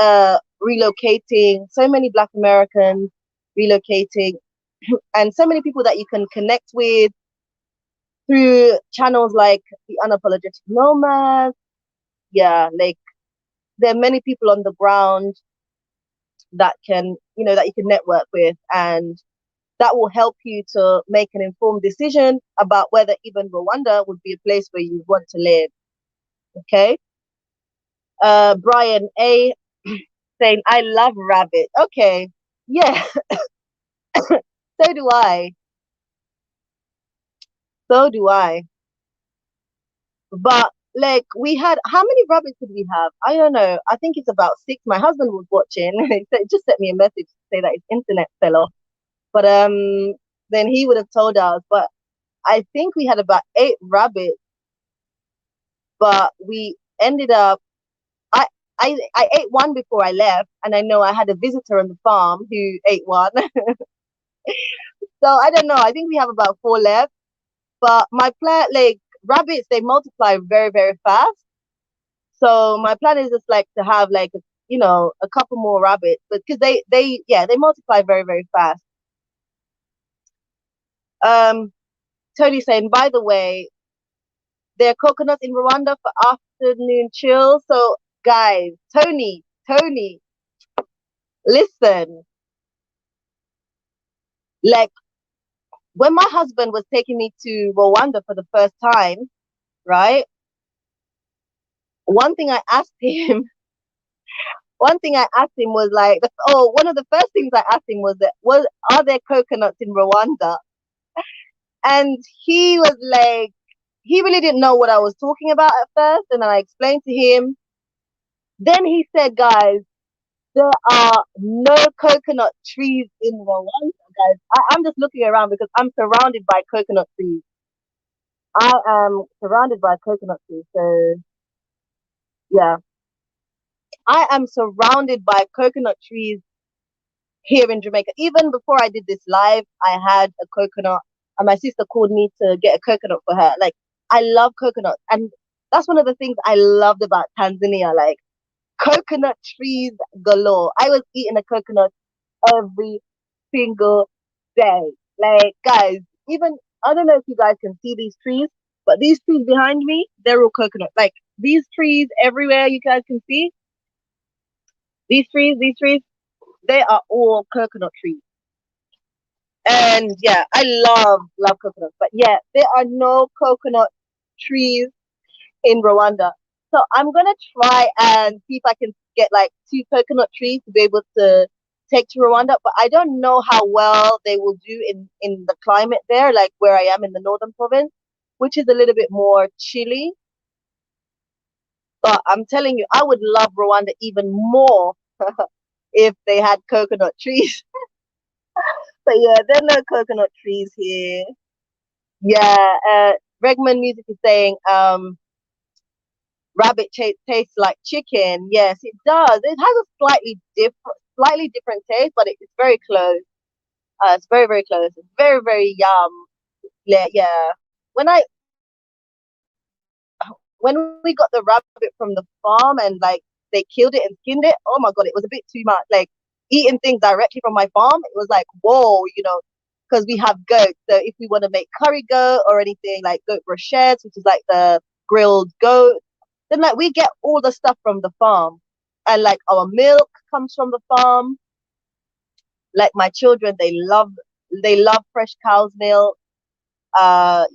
relocating, so many Black Americans relocating, and so many people that you can connect with through channels like the Unapologetic Nomads. Yeah, like there are many people on the ground that you can network with, and that will help you to make an informed decision about whether even Rwanda would be a place where you want to live. Okay. Brian A saying, I love rabbit. Okay. Yeah, so do I. So do I. But like we had how many rabbits did we have? I don't know. I think it's about six. My husband was watching. He just sent me a message to say that his internet fell off. But then he would have told us. But I think we had about eight rabbits, but we ended up I I ate one before I left, and I know I had a visitor on the farm who ate one. So I don't know. I think we have about four left. But my plan, like rabbits, they multiply very, very fast. So my plan is just like to have like a couple more rabbits, but because they multiply very, very fast. Um, Tony saying, by the way, there are coconuts in Rwanda for afternoon chill. So guys, Tony, listen, like when my husband was taking me to Rwanda for the first time, right? One thing I asked him, one thing I asked him was like, one of the first things I asked him was are there coconuts in Rwanda? And he was like, he really didn't know what I was talking about at first. And then I explained to him. Then he said, guys, there are no coconut trees in Rwanda, guys. I'm just looking around because I'm surrounded by coconut trees. I am surrounded by coconut trees. So yeah, I am surrounded by coconut trees here in Jamaica. Even before I did this live, I had a coconut, and my sister called me to get a coconut for her. Like, I love coconuts, and that's one of the things I loved about Tanzania. Like, coconut trees galore. I was eating a coconut every single day. Like, guys, even I don't know if you guys can see these trees, but these trees behind me, they're all coconut. Like, these trees everywhere you guys can see, these trees, they are all coconut trees. And yeah, I love coconuts. But yeah, there are no coconut trees in Rwanda. So I'm gonna try and see if I can get like two coconut trees to be able to take to Rwanda. But I don't know how well they will do in the climate there, like where I am in the northern province, which is a little bit more chilly. But I'm telling you, I would love Rwanda even more if they had coconut trees. But yeah, there are no coconut trees here. Yeah, Regman Music is saying rabbit tastes like chicken. Yes, it does. It has a slightly different taste, but it's very close. It's very, very close. It's very, very yum. Yeah, yeah. When I when we got the rabbit from the farm and like they killed it and skinned it, oh my god, it was a bit too much. Like eating things directly from my farm, it was like, whoa, because we have goats. So if we want to make curry goat or anything like goat brochettes, which is like the grilled goat, then like we get all the stuff from the farm. And like our milk comes from the farm. Like my children, they love fresh cow's milk. My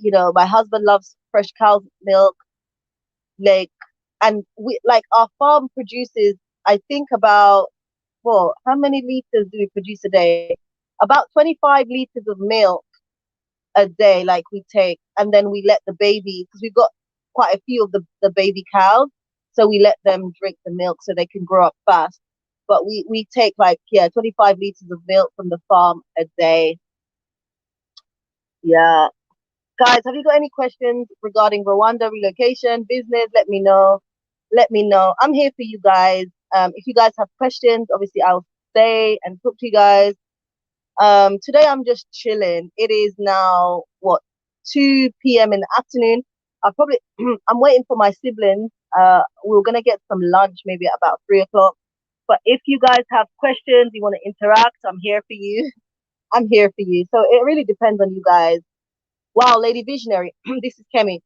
husband loves fresh cow's milk. Like, and we like our farm produces, I think about, well, how many liters do we produce a day? About 25 liters of milk a day, like we take, and then we let the baby, because we've got quite a few of the baby cows, so we let them drink the milk so they can grow up fast. But we take like, yeah, 25 liters of milk from the farm a day. Yeah. Guys, have you got any questions regarding Rwanda relocation, business? Let me know. Let me know. I'm here for you guys. If you guys have questions, obviously I'll stay and talk to you guys. Today I'm just chilling. It is now what, 2 p.m. in the afternoon. I'm waiting for my siblings. We're gonna get some lunch maybe at about 3 o'clock. But if you guys have questions, you want to interact, I'm here for you. I'm here for you. So it really depends on you guys. Wow, Lady Visionary. This is Kemi.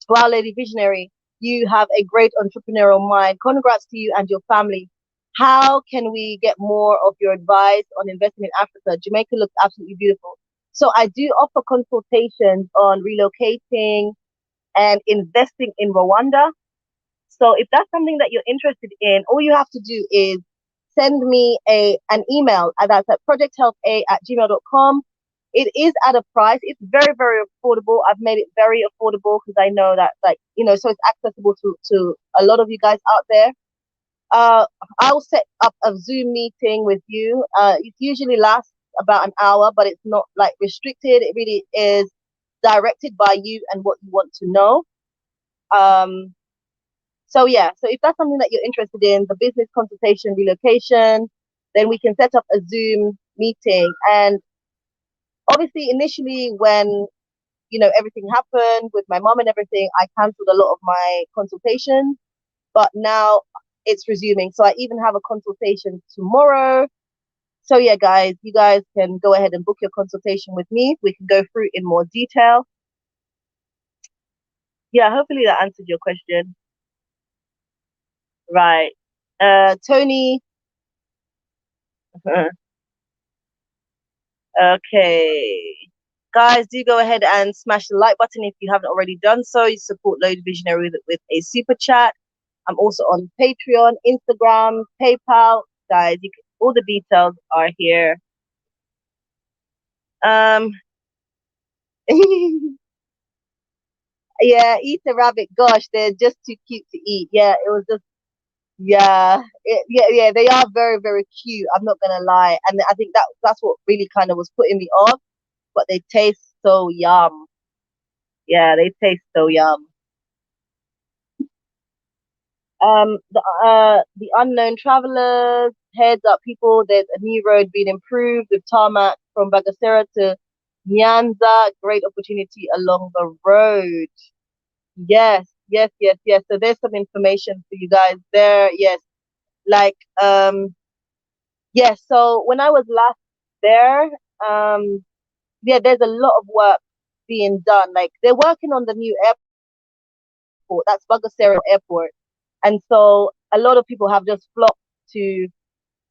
Wow, Lady Visionary. You have a great entrepreneurial mind. Congrats to you and your family. How can we get more of your advice on investing in Africa? Jamaica looks absolutely beautiful. So I do offer consultations on relocating and investing in Rwanda. So if that's something that you're interested in, all you have to do is send me an email, and that's at projecthealtha@gmail.com. It is at a price. It's very, very affordable. I've made it very affordable because I know that, like, so it's accessible to a lot of you guys out there. Uh, I'll set up a Zoom meeting with you. It usually lasts about an hour, but it's not like restricted. It really is directed by you and what you want to know. Um, so yeah, so if that's something that you're interested in, the business consultation relocation, then we can set up a Zoom meeting. And obviously, initially, when everything happened with my mom and everything, I cancelled a lot of my consultations, but now it's resuming. So I even have a consultation tomorrow. So yeah, guys, you guys can go ahead and book your consultation with me. We can go through in more detail. Yeah, hopefully that answered your question. Right. Tony. Okay. Guys, do go ahead and smash the like button if you haven't already done so. You support Load Visionary with a super chat. I'm also on Patreon, Instagram, PayPal. Guys, all the details are here. Yeah, eat a rabbit. Gosh, they're just too cute to eat. Yeah, it was just, yeah, yeah. They are very, very cute. I'm not gonna lie, and I think that's what really kind of was putting me off. But they taste so yum. Yeah, they taste so yum. The unknown travelers, heads up, people. There's a new road being improved with tarmac from Bagasera to Nyanza. Great opportunity along the road. Yes, yes, yes, yes. So there's some information for you guys there. Yes, like yes. So when I was last there, yeah, there's a lot of work being done. Like they're working on the new airport. That's Bagasera Airport, and so a lot of people have just flocked to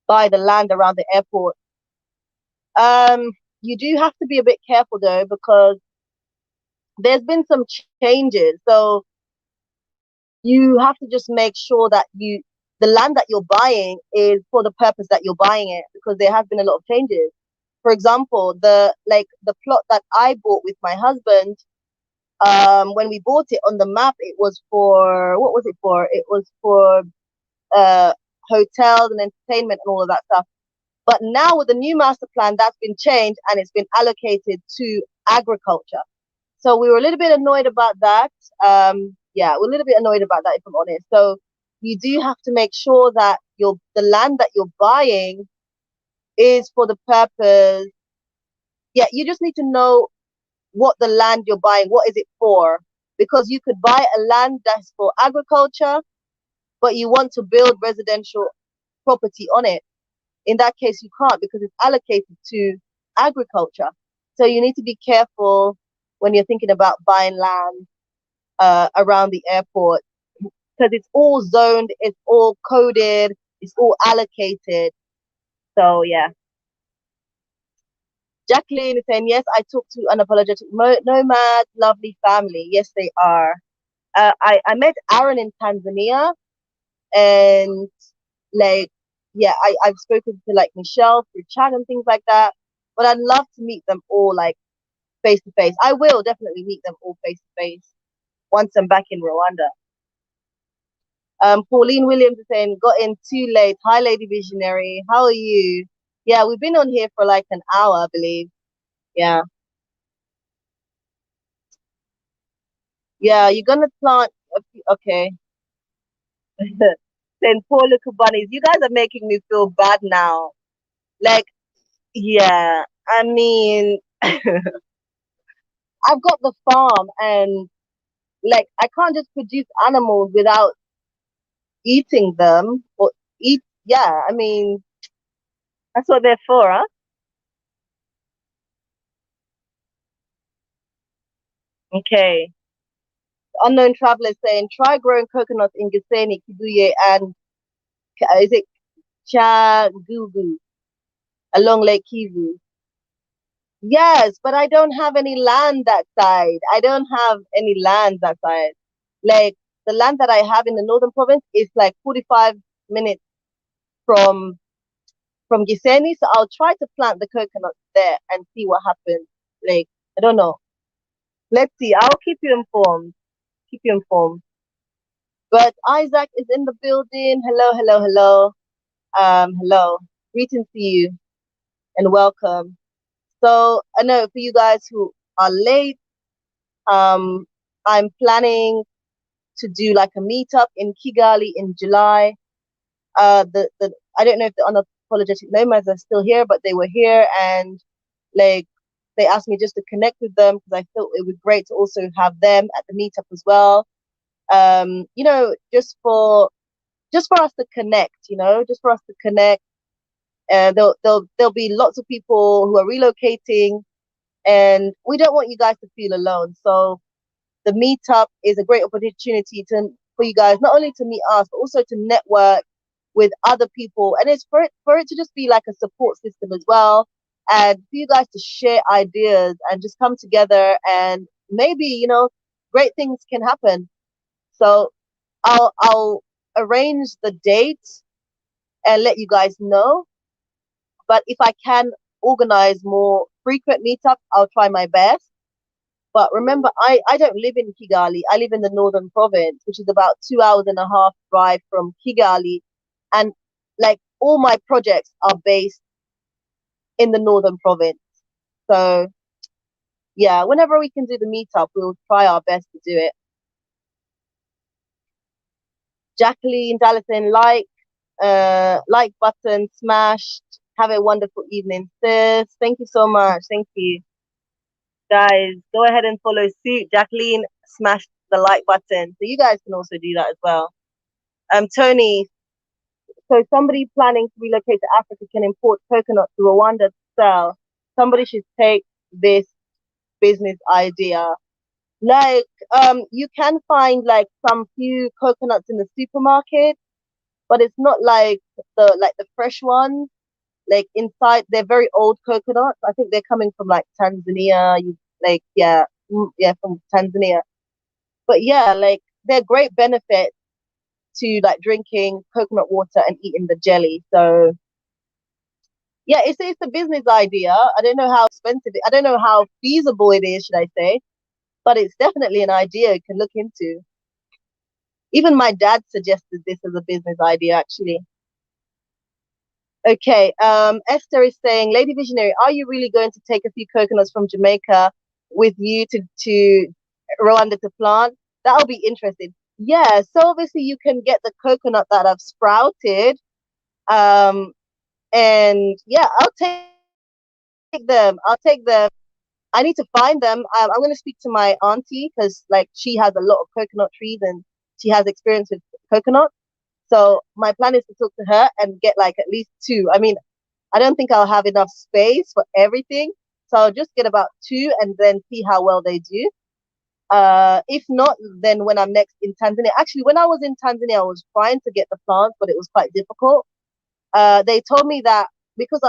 buy the land around the airport. You do have to be a bit careful though, because there's been some changes. So you have to just make sure that the land that you're buying is for the purpose that you're buying it, because there has been a lot of changes. For example, the plot that I bought with my husband, when we bought it on the map, it was for, what was it for? It was for uh hotels and entertainment and all of that stuff. But now with the new master plan, that's been changed and it's been allocated to agriculture. So we were a little bit annoyed about that. Yeah, we're a little bit annoyed about that, if I'm honest. So you do have to make sure that the land that you're buying is for the purpose. Yeah, you just need to know what the land you're buying, what is it for? Because you could buy a land that's for agriculture, but you want to build residential property on it. in that case, you can't because it's allocated to agriculture. So you need to be careful when you're thinking about buying land around the airport because it's all zoned, it's all coded, it's all allocated. So yeah. Jacqueline is saying, yes, I talked to unapologetic nomads, lovely family. Yes, they are. I met Aaron in Tanzania and like, yeah, I've spoken to like Michelle through chat and things like that. But I'd love to meet them all like face to face. I will definitely meet them all face to face once I'm back in Rwanda. Pauline Williams is saying, got in too late. Hi, Lady Visionary. How are you? Yeah, we've been on here for like an hour, I believe. Yeah. Yeah, you're gonna plant. Okay. Then poor little bunnies. You guys are making me feel bad now. Like, yeah, I mean, I've got the farm and like I can't just produce animals without eating them or eat. Yeah, I mean, that's what they're for, huh? Okay. Unknown traveler saying, try growing coconuts in Gisenyi, Kibuye, and is it Chagugu along Lake Kivu? Yes, but I don't have any land that side. I don't have any land that side. Like the land that I have in the northern province is like 45 minutes from Gisenyi. So I'll try to plant the coconuts there and see what happens. Like, I don't know. Let's see. I'll keep you informed. Keep you informed. But Isaac is in the building. Hello, hello, hello. Hello. Greetings to you and welcome. So I know for you guys who are late, um, I'm planning to do like a meetup in Kigali in July. The I don't know if the unapologetic nomads are still here, but they were here and like they asked me just to connect with them because I thought it would be great to also have them at the meetup as well. You know, just for us to connect, you know, just for us to connect. There'll be lots of people who are relocating, and we don't want you guys to feel alone. So the meetup is a great opportunity to for you guys not only to meet us but also to network with other people, and it's for it to just be like a support system as well, and for you guys to share ideas and just come together and maybe great things can happen. So I'll arrange the dates and let you guys know. But if I can organize more frequent meetups, I'll try my best. But remember, I don't live in Kigali. I live in the northern province, which is about 2 hours and a half drive from Kigali. And like all my projects are based in the northern province. So yeah, whenever we can do the meetup, we'll try our best to do it. Jacqueline Dallison, like button smashed. Have a wonderful evening, sis. Thank you so much. Thank you. Guys, go ahead and follow suit. Jacqueline smashed the like button. So you guys can also do that as well. Tony, so somebody planning to relocate to Africa can import coconuts to Rwanda to sell. Somebody should take this business idea. Like, you can find like some few coconuts in the supermarket, but it's not like the fresh ones. Like inside, they're very old coconuts. I think they're coming from like Tanzania. Yeah, yeah, from Tanzania. But yeah, like they're great benefits to like drinking coconut water and eating the jelly. So yeah, it's a business idea. I don't know how expensive I don't know how feasible it is, should I say, but it's definitely an idea you can look into. Even my dad suggested this as a business idea, actually. Okay, Esther is saying, Lady Visionary, are you really going to take a few coconuts from Jamaica with you to Rwanda to plant? That'll be interesting. Yeah, so obviously you can get the coconut that have sprouted. Um, and yeah, I'll take them. I'll take them. I need to find them. I'm going to speak to my auntie because like she has a lot of coconut trees and she has experience with coconut. So my plan is to talk to her and get like at least two. I mean, I don't think I'll have enough space for everything. So I'll just get about two and then see how well they do. If not, then when I'm next in Tanzania, actually, when I was in Tanzania, I was trying to get the plants, but it was quite difficult. They told me that because,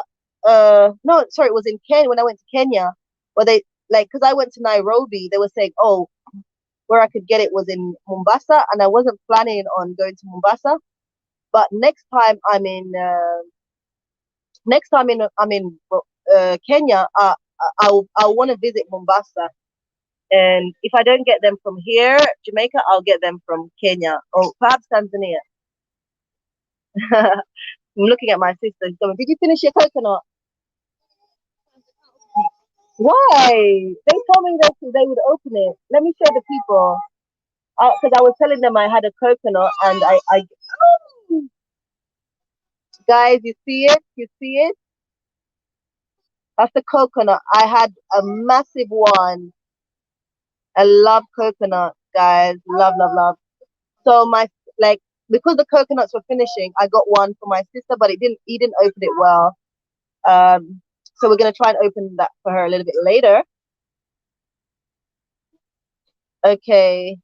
no, sorry, it was in Kenya when I went to Kenya, where they, like, because I went to Nairobi, they were saying, oh, where I could get it was in Mombasa, and I wasn't planning on going to Mombasa. But next time I'm in Kenya, I'll want to visit Mombasa. And if I don't get them from here, Jamaica, I'll get them from Kenya or perhaps Tanzania. I'm looking at my sister. She's going, did you finish your coconut? Why? They told me that they would open it. Let me show the people. Because I was telling them I had a coconut and oh, guys, you see it? You see it? That's the coconut. I had a massive one. I love coconut, guys. Love, love, love. So like because the coconuts were finishing, I got one for my sister, but he didn't open it well. So we're gonna try and open that for her a little bit later. Okay.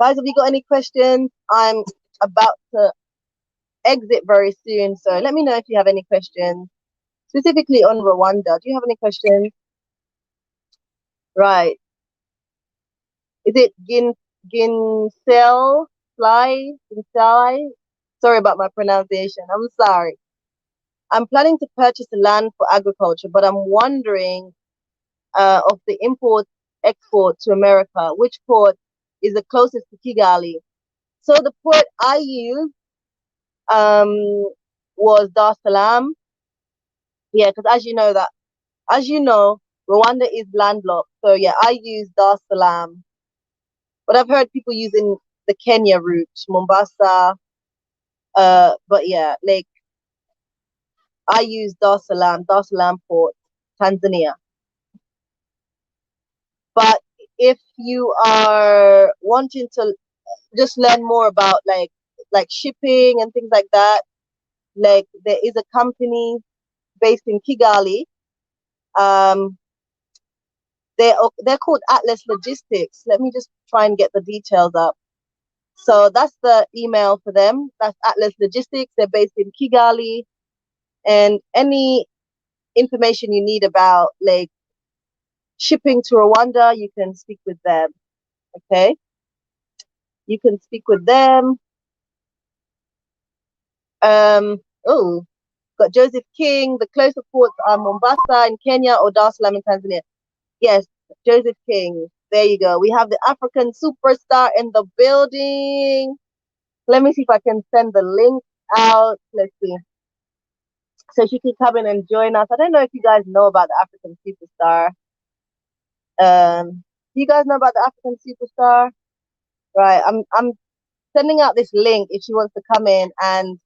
Guys, have you got any questions? I'm about to exit very soon, so let me know if you have any questions, specifically on Rwanda. Do you have any questions? Right. Is it Ginsel Fly? Ginsel? Sorry about my pronunciation. I'm sorry. I'm planning to purchase land for agriculture, but I'm wondering of the import export to America, which port is the closest to Kigali? So the port I used um, was Dar es Salaam. Yeah, because as you know, Rwanda is landlocked. So yeah, I use Dar es Salaam. But I've heard people using the Kenya route, Mombasa. But yeah, like I use Dar es Salaam Port, Tanzania. But if you are wanting to just learn more about like shipping and things like that, like there is a company based in Kigali. Um, they're called Atlas Logistics. Let me just try and get the details up. So that's the email for them. That's Atlas Logistics. They're based in Kigali, and any information you need about like shipping to Rwanda, you can speak with them. Okay, you can speak with them. Oh, got Joseph King. The closest ports are Mombasa in Kenya or Dar es Salaam in Tanzania. Yes, Joseph King. There you go. We have the African superstar in the building. Let me see if I can send the link out. Let's see. So she can come in and join us. I don't know if you guys know about the African superstar. Do you guys know about the African superstar? Right. I'm sending out this link if she wants to come in and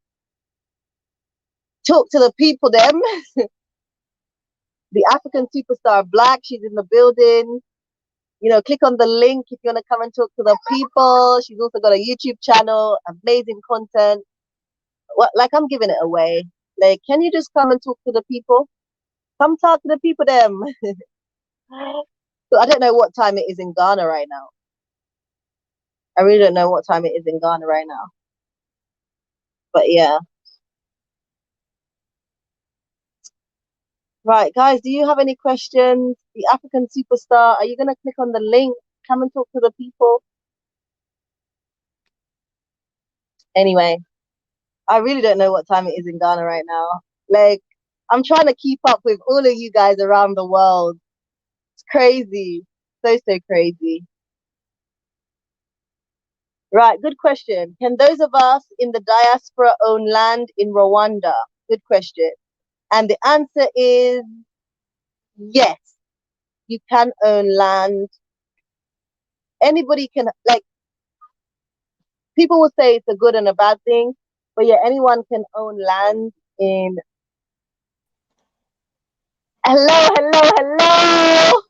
talk to the people them. The African superstar Black, she's in the building. You know, click on the link if you want to come and talk to the people. She's also got a YouTube channel, amazing content. What, like I'm giving it away. Like, can you just come and talk to the people? Come talk to the people them. So I don't know what time it is in Ghana right now. I really don't know what time it is in Ghana right now. But yeah. Right, guys, do you have any questions? The African superstar, are you going to click on the link? Come and talk to the people. Anyway, I really don't know what time it is in Ghana right now. Like, I'm trying to keep up with all of you guys around the world. It's crazy. So, so crazy. Right, good question. Can those of us in the diaspora own land in Rwanda? Good question. And the answer is yes, you can own land. Anybody can, like, people will say it's a good and a bad thing, but yeah, anyone can own land in. Hello, hello, hello.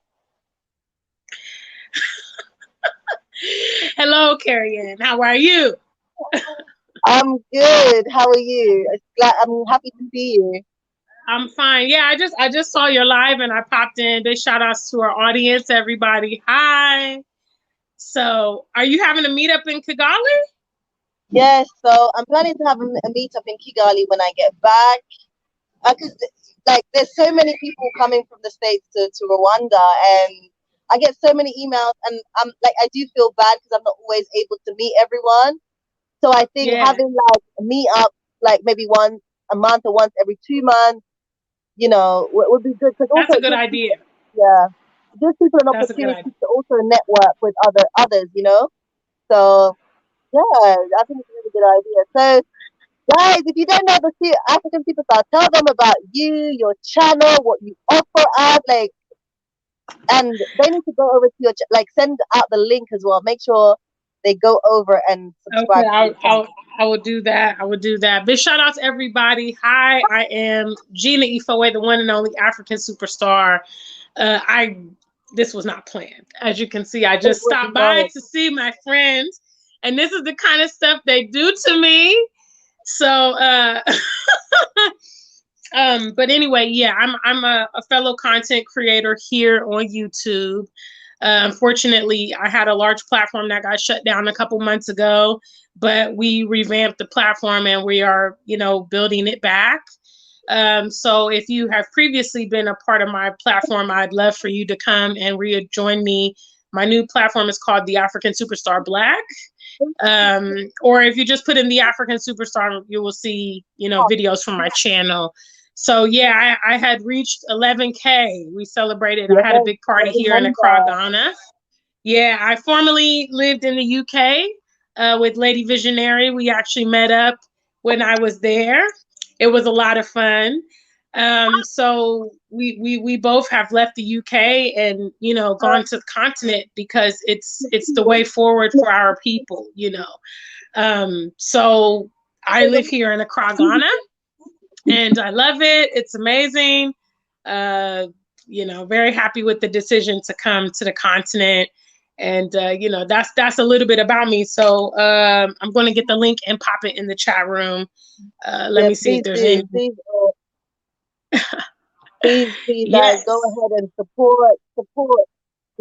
Hello, Kerry-Ann. How are you? I'm good. How are you? I'm happy to see you. I'm fine. Yeah, I just saw your live and I popped in. Big shout outs to our audience, everybody. Hi. So, are you having a meetup in Kigali? Yes, so I'm planning to have a meetup in Kigali when I get back. Because like there's so many people coming from the States to Rwanda, and I get so many emails, and I'm like I do feel bad because I'm not always able to meet everyone. So I think Yeah, having like a meetup, like maybe once a month or once every 2 months, would be good because that's also a it good gives people, idea. yeah, it gives people an That's a good opportunity idea. to also network with others. So yeah, I think it's a really good idea. So guys, if you don't know the African superstar, tell them about you, your channel, what you offer at, like, and they need to go over to your like send out the link as well. Make sure they go over and Okay, subscribe to your channel. I will do that. I will do that. Big shout out to everybody. Hi, I am Gina Ifoe, the one and only African superstar. I This was not planned. As you can see, I It just was stopped by not. to see my friends, and this is the kind of stuff they do to me. So, but anyway, yeah, I'm a fellow content creator here on YouTube. Unfortunately, I had a large platform that got shut down a couple months ago, but we revamped the platform and we are, building it back. So if you have previously been a part of my platform, I'd love for you to come and rejoin me. My new platform is called the African Superstar Black. Or if you just put in the African Superstar, you will see, videos from my channel. So yeah, I had reached 11K. We celebrated. I Yes, had a big I party here in remember. Accra, Ghana. Yeah, I formerly lived in the UK with Lady Visionary. We actually met up when I was there. It was a lot of fun. So we both have left the UK and gone to the continent because it's the way forward for our people. So I live here in Accra, Ghana, and I love it. It's amazing. Uh, very happy with the decision to come to the continent. And that's a little bit about me. So I'm going to get the link and pop it in the chat room. Let Yeah, me see if please there's do. any. Please, guys, go Yes. ahead and support.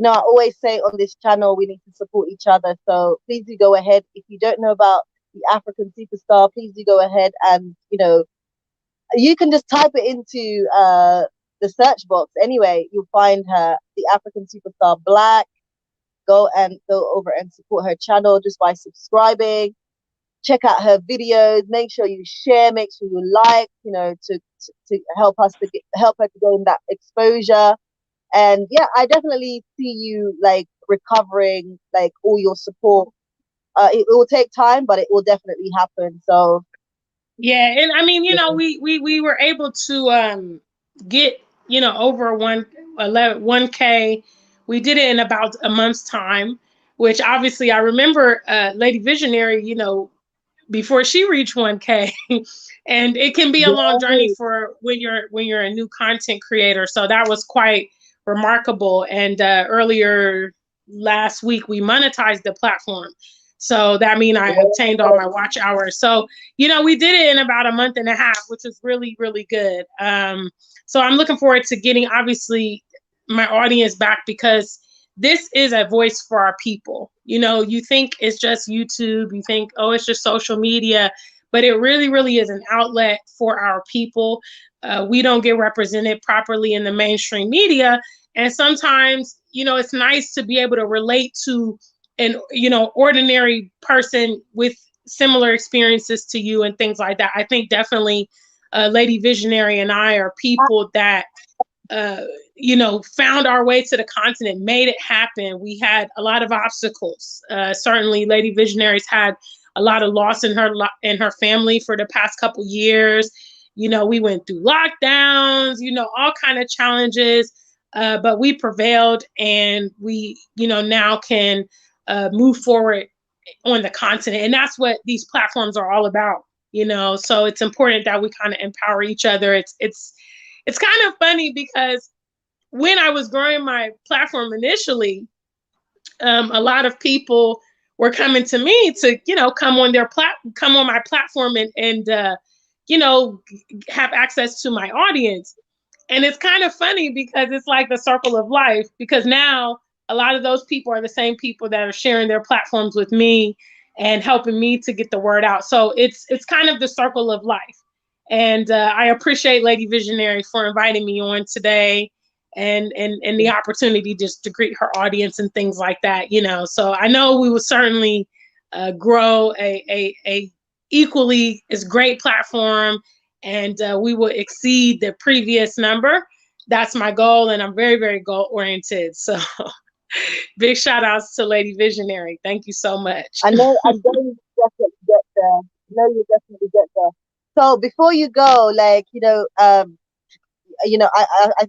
I always say on this channel we need to support each other. So please do go ahead. If you don't know about the African superstar, please do go ahead and you can just type it into the search box. Anyway, you'll find her, the African superstar Black. Go over and support her channel just by subscribing. Check out her videos. Make sure you share. Make sure you like. To help us help her to gain that exposure. And yeah, I definitely see you like recovering, like all your support. It will take time, but it will definitely happen. So Yeah, and I mean, yeah. we were able to get over 1K. We did it in about a month's time, which obviously I remember Lady Visionary, before she reached 1K. And it can be a long journey Yes. for when you're a new content creator. So that was quite remarkable. And earlier last week we monetized the platform. So that means I obtained all my watch hours. So, we did it in about a month and a half, which is really, really good. So I'm looking forward to getting obviously my audience back because this is a voice for our people. You think it's just YouTube, you think, oh, it's just social media, but it really, really is an outlet for our people. We don't get represented properly in the mainstream media. And sometimes, it's nice to be able to relate to an, ordinary person with similar experiences to you and things like that. I think definitely Lady Visionary and I are people that uh, found our way to the continent, made it happen. We had a lot of obstacles. Certainly, Lady Visionaries had a lot of loss in her family for the past couple years. We went through lockdowns, all kind of challenges, but we prevailed, and we, now can move forward on the continent, and that's what these platforms are all about. So it's important that we kind of empower each other. It's kind of funny because when I was growing my platform initially, a lot of people were coming to me to, come on my platform and have access to my audience. And it's kind of funny because it's like the circle of life, because now a lot of those people are the same people that are sharing their platforms with me and helping me to get the word out. So it's kind of the circle of life. And I appreciate Lady Visionary for inviting me on today, and the opportunity just to greet her audience and things like that. So I know we will certainly grow a equally as great platform, and we will exceed the previous number. That's my goal, and I'm very, very goal oriented. So big shout outs to Lady Visionary. Thank you so much. I know you definitely get there. I know you definitely get there. So before you go, like, I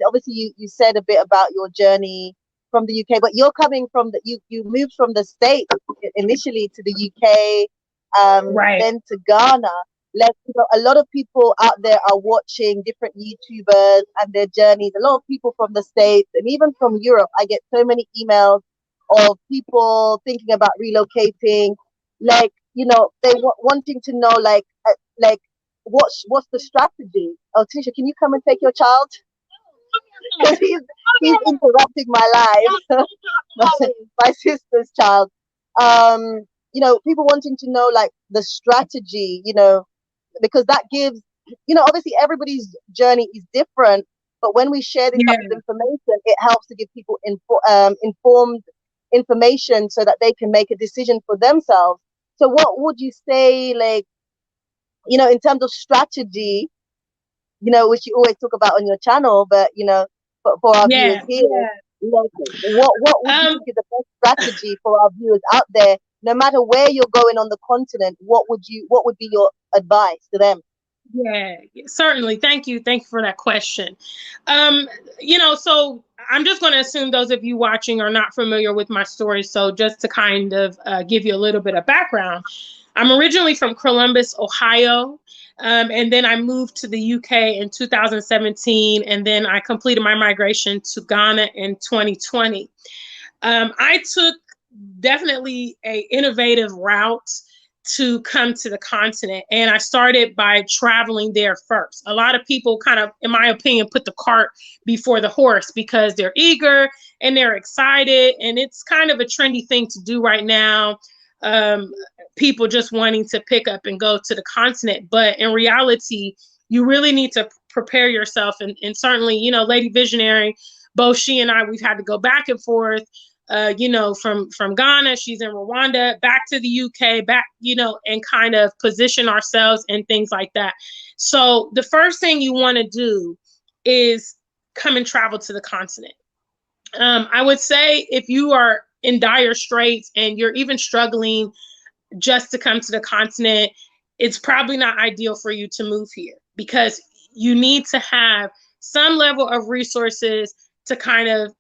obviously you said a bit about your journey from the UK, but you're coming from you moved from the States initially to the UK, Right. then to Ghana. Like, a lot of people out there are watching different YouTubers and their journeys. A lot of people from the States and even from Europe. I get so many emails of people thinking about relocating, like, they wanting to know, like what's the strategy. Oh, Tisha, can you come and take your child? Because he's interrupting my life. my sister's child. People wanting to know, like, the strategy, because that gives, obviously everybody's journey is different, but when we share this type of information, it helps to give people informed information so that they can make a decision for themselves. So what would you say, like, in terms of strategy, which you always talk about on your channel, but for our viewers here, what would you think is the best strategy for our viewers out there, no matter where you're going on the continent? What would be your advice to them? Yeah, certainly. Thank you for that question. So I'm just going to assume those of you watching are not familiar with my story. So just to kind of give you a little bit of background, I'm originally from Columbus, Ohio. And then I moved to the UK in 2017, and then I completed my migration to Ghana in 2020. I took definitely an innovative route to come to the continent, and I started by traveling there first. A lot of people kind of, in my opinion, put the cart before the horse because they're eager and they're excited, and it's kind of a trendy thing to do right now. People just wanting to pick up and go to the continent, but in reality, you really need to prepare yourself. And certainly, Lady Visionary, both she and I, we've had to go back and forth. From Ghana, she's in Rwanda, back to the UK, back, and kind of position ourselves and things like that. So the first thing you want to do is come and travel to the continent. I would say if you are in dire straits and you're even struggling just to come to the continent, it's probably not ideal for you to move here, because you need to have some level of resources to kind of,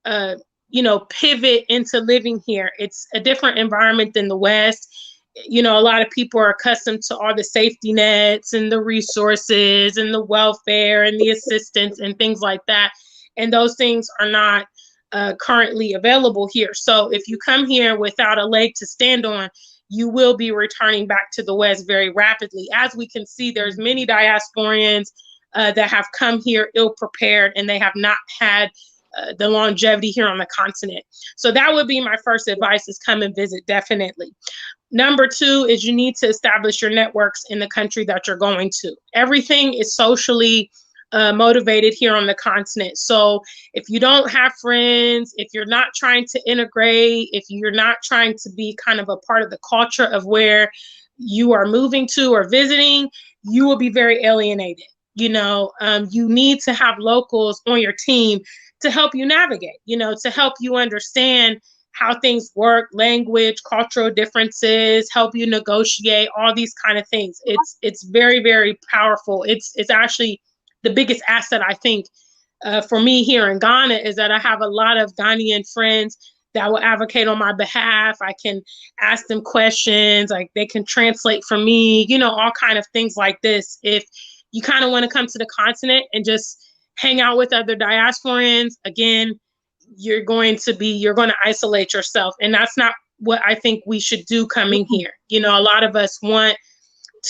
pivot into living here. It's a different environment than the West. A lot of people are accustomed to all the safety nets and the resources and the welfare and the assistance and things like that. And those things are not currently available here. So if you come here without a leg to stand on, you will be returning back to the West very rapidly. As we can see, there's many diasporians that have come here ill prepared, and they have not had the longevity here on the continent. So that would be my first advice, is come and visit, definitely. Number two is you need to establish your networks in the country that you're going to. Everything is socially motivated here on the continent. So if you don't have friends, if you're not trying to integrate, if you're not trying to be kind of a part of the culture of where you are moving to or visiting, you will be very alienated. You need to have locals on your team to help you navigate, to help you understand how things work, language, cultural differences, help you negotiate, all these kind of things. It's very, very powerful. It's actually the biggest asset, I think, for me here in Ghana, is that I have a lot of Ghanaian friends that will advocate on my behalf. I can ask them questions, like they can translate for me, all kind of things like this. If you kind of want to come to the continent and just hang out with other diasporans, again, you're going to isolate yourself. And that's not what I think we should do coming here. A lot of us want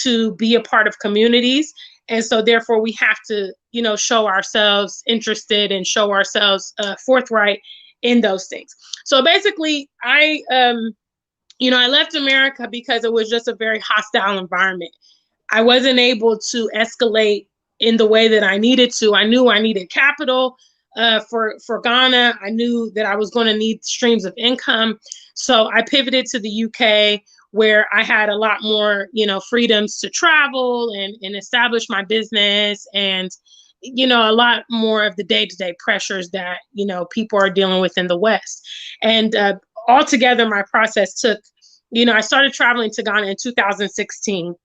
to be a part of communities. And so therefore we have to, show ourselves interested and show ourselves forthright in those things. So basically I left America because it was just a very hostile environment. I wasn't able to escalate in the way that I needed to. I knew I needed capital for Ghana. I knew that I was going to need streams of income. So I pivoted to the UK, where I had a lot more, freedoms to travel and establish my business, and, a lot more of the day-to-day pressures that, people are dealing with in the West. And altogether, my process took, I started traveling to Ghana in 2016,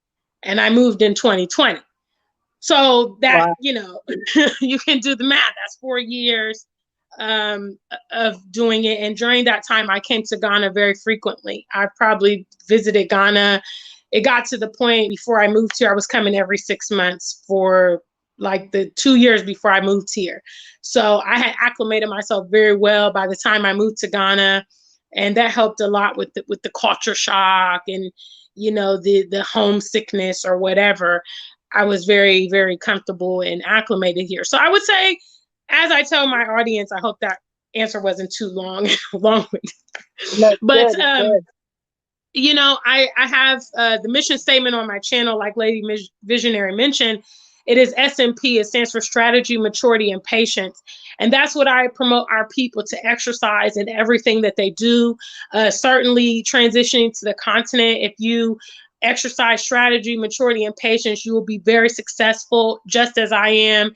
and I moved in 2020. So that, Wow. you can do the math. That's 4 years of doing it. And during that time, I came to Ghana very frequently. I probably visited Ghana. It got to the point before I moved here, I was coming every 6 months for like the 2 years before I moved here. So I had acclimated myself very well by the time I moved to Ghana. And that helped a lot with the culture shock and, the homesickness or whatever. I was very, very comfortable and acclimated here. So I would say, as I tell my audience, I hope that answer wasn't too long. No, But good, good. I have the mission statement on my channel, like Lady Visionary mentioned. It is SMP. It stands for Strategy, Maturity, and Patience. And that's what I promote our people to exercise in everything that they do. Certainly transitioning to the continent, if you exercise strategy, maturity, and patience, you will be very successful, just as I am.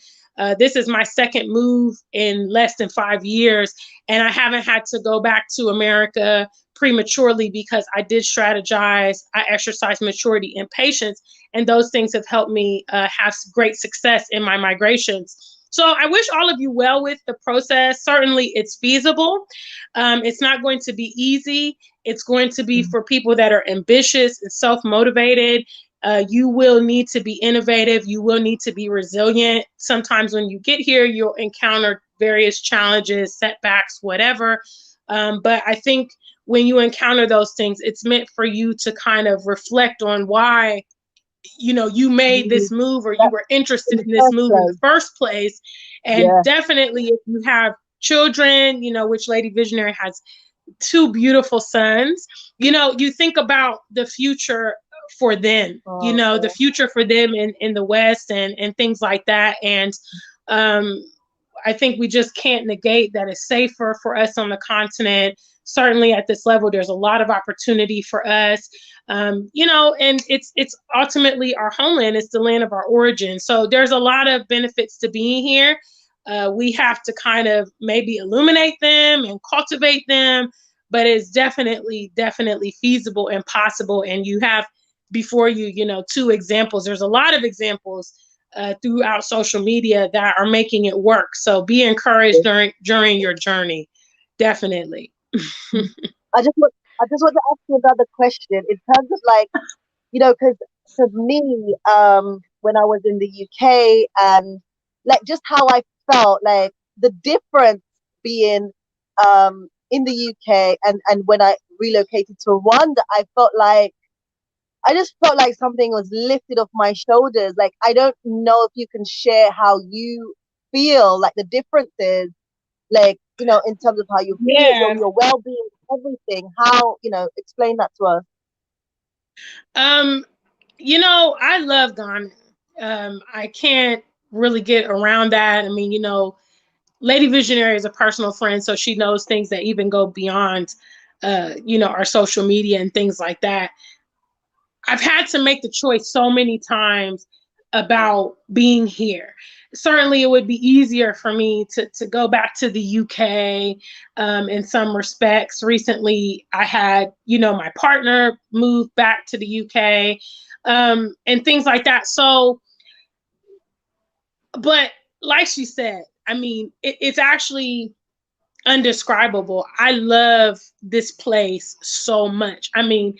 This is my second move in less than 5 years, and I haven't had to go back to America prematurely because I did strategize, I exercised maturity and patience, and those things have helped me have great success in my migrations. So I wish all of you well with the process. Certainly it's feasible. It's not going to be easy. It's going to be for people that are ambitious and self-motivated. You will need to be innovative. You will need to be resilient. Sometimes when you get here, you'll encounter various challenges, setbacks, whatever. But I think when you encounter those things, it's meant for you to kind of reflect on why, you made this move, or you were interested in this move in the first place. And definitely if you have children, which Lady Visionary has 2 beautiful sons, you think about the future for them, the future for them in the West and things like that. And I think we just can't negate that it's safer for us on the continent. Certainly at this level, there's a lot of opportunity for us, and it's ultimately our homeland. It's the land of our origin. So there's a lot of benefits to being here. We have to kind of maybe illuminate them and cultivate them, but it's definitely feasible and possible. And you have before you, 2 examples. There's a lot of examples throughout social media that are making it work. So be encouraged during your journey. Definitely. I just want to ask you another question in terms of because for me, when I was in the UK and just how I felt, the difference being in the UK and when I relocated to Rwanda, I just felt like something was lifted off my shoulders. I don't know if you can share how you feel, the differences, in terms of how you feel, your well-being, everything. How, explain that to us. I love Ghana. I can't really get around that. I mean, Lady Visionary is a personal friend, so she knows things that even go beyond, our social media and things like that. I've had to make the choice so many times about being here. Certainly, it would be easier for me to go back to the UK in some respects. Recently, I had, my partner move back to the UK and things like that. So, but like she said, I mean, it's actually undescribable. I love this place so much. I mean,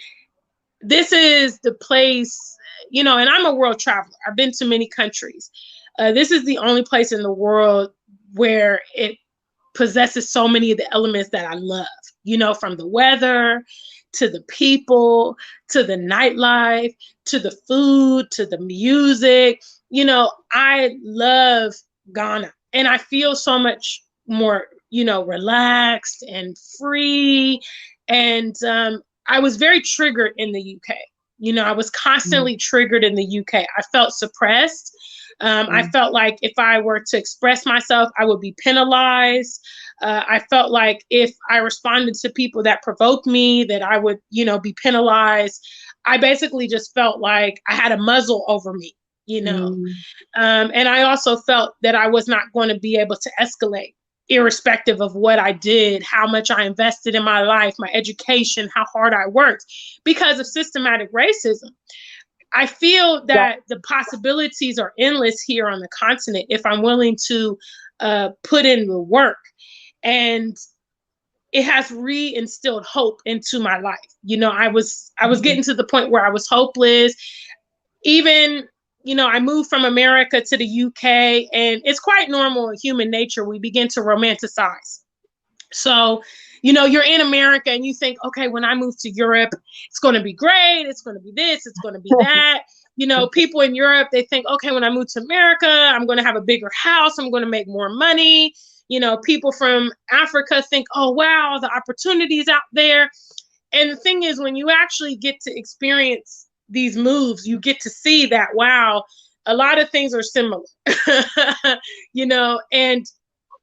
this is the place, and I'm a world traveler. I've been to many countries. This is the only place in the world where it possesses so many of the elements that I love, from the weather to the people, to the nightlife, to the food, to the music. You know, I love Ghana, and I feel so much more, you know, relaxed and free. And I was very triggered in the UK. You know, I was constantly triggered in the UK. I felt suppressed. I felt like if I were to express myself, I would be penalized. I felt like if I responded to people that provoked me, that I would, you know, be penalized. I basically just felt like I had a muzzle over me, you know. And I also felt that I was not going to be able to escalate, irrespective of what I did, how much I invested in my life, my education, how hard I worked, because of systematic racism. I feel that the possibilities are endless here on the continent if I'm willing to put in the work. And it has re-instilled hope into my life. You know, I was getting to the point where I was hopeless. Even, you know, I moved from America to the UK, and it's quite normal in human nature. We begin to romanticize. So, you know, you're in America and you think, okay, when I move to Europe, it's going to be great. It's going to be this, it's going to be that. You know, people in Europe, they think, okay, when I move to America, I'm going to have a bigger house. I'm going to make more money. You know, people from Africa think, oh, wow, the opportunities out there. And the thing is, when you actually get to experience these moves, you get to see that, wow, a lot of things are similar, you know, and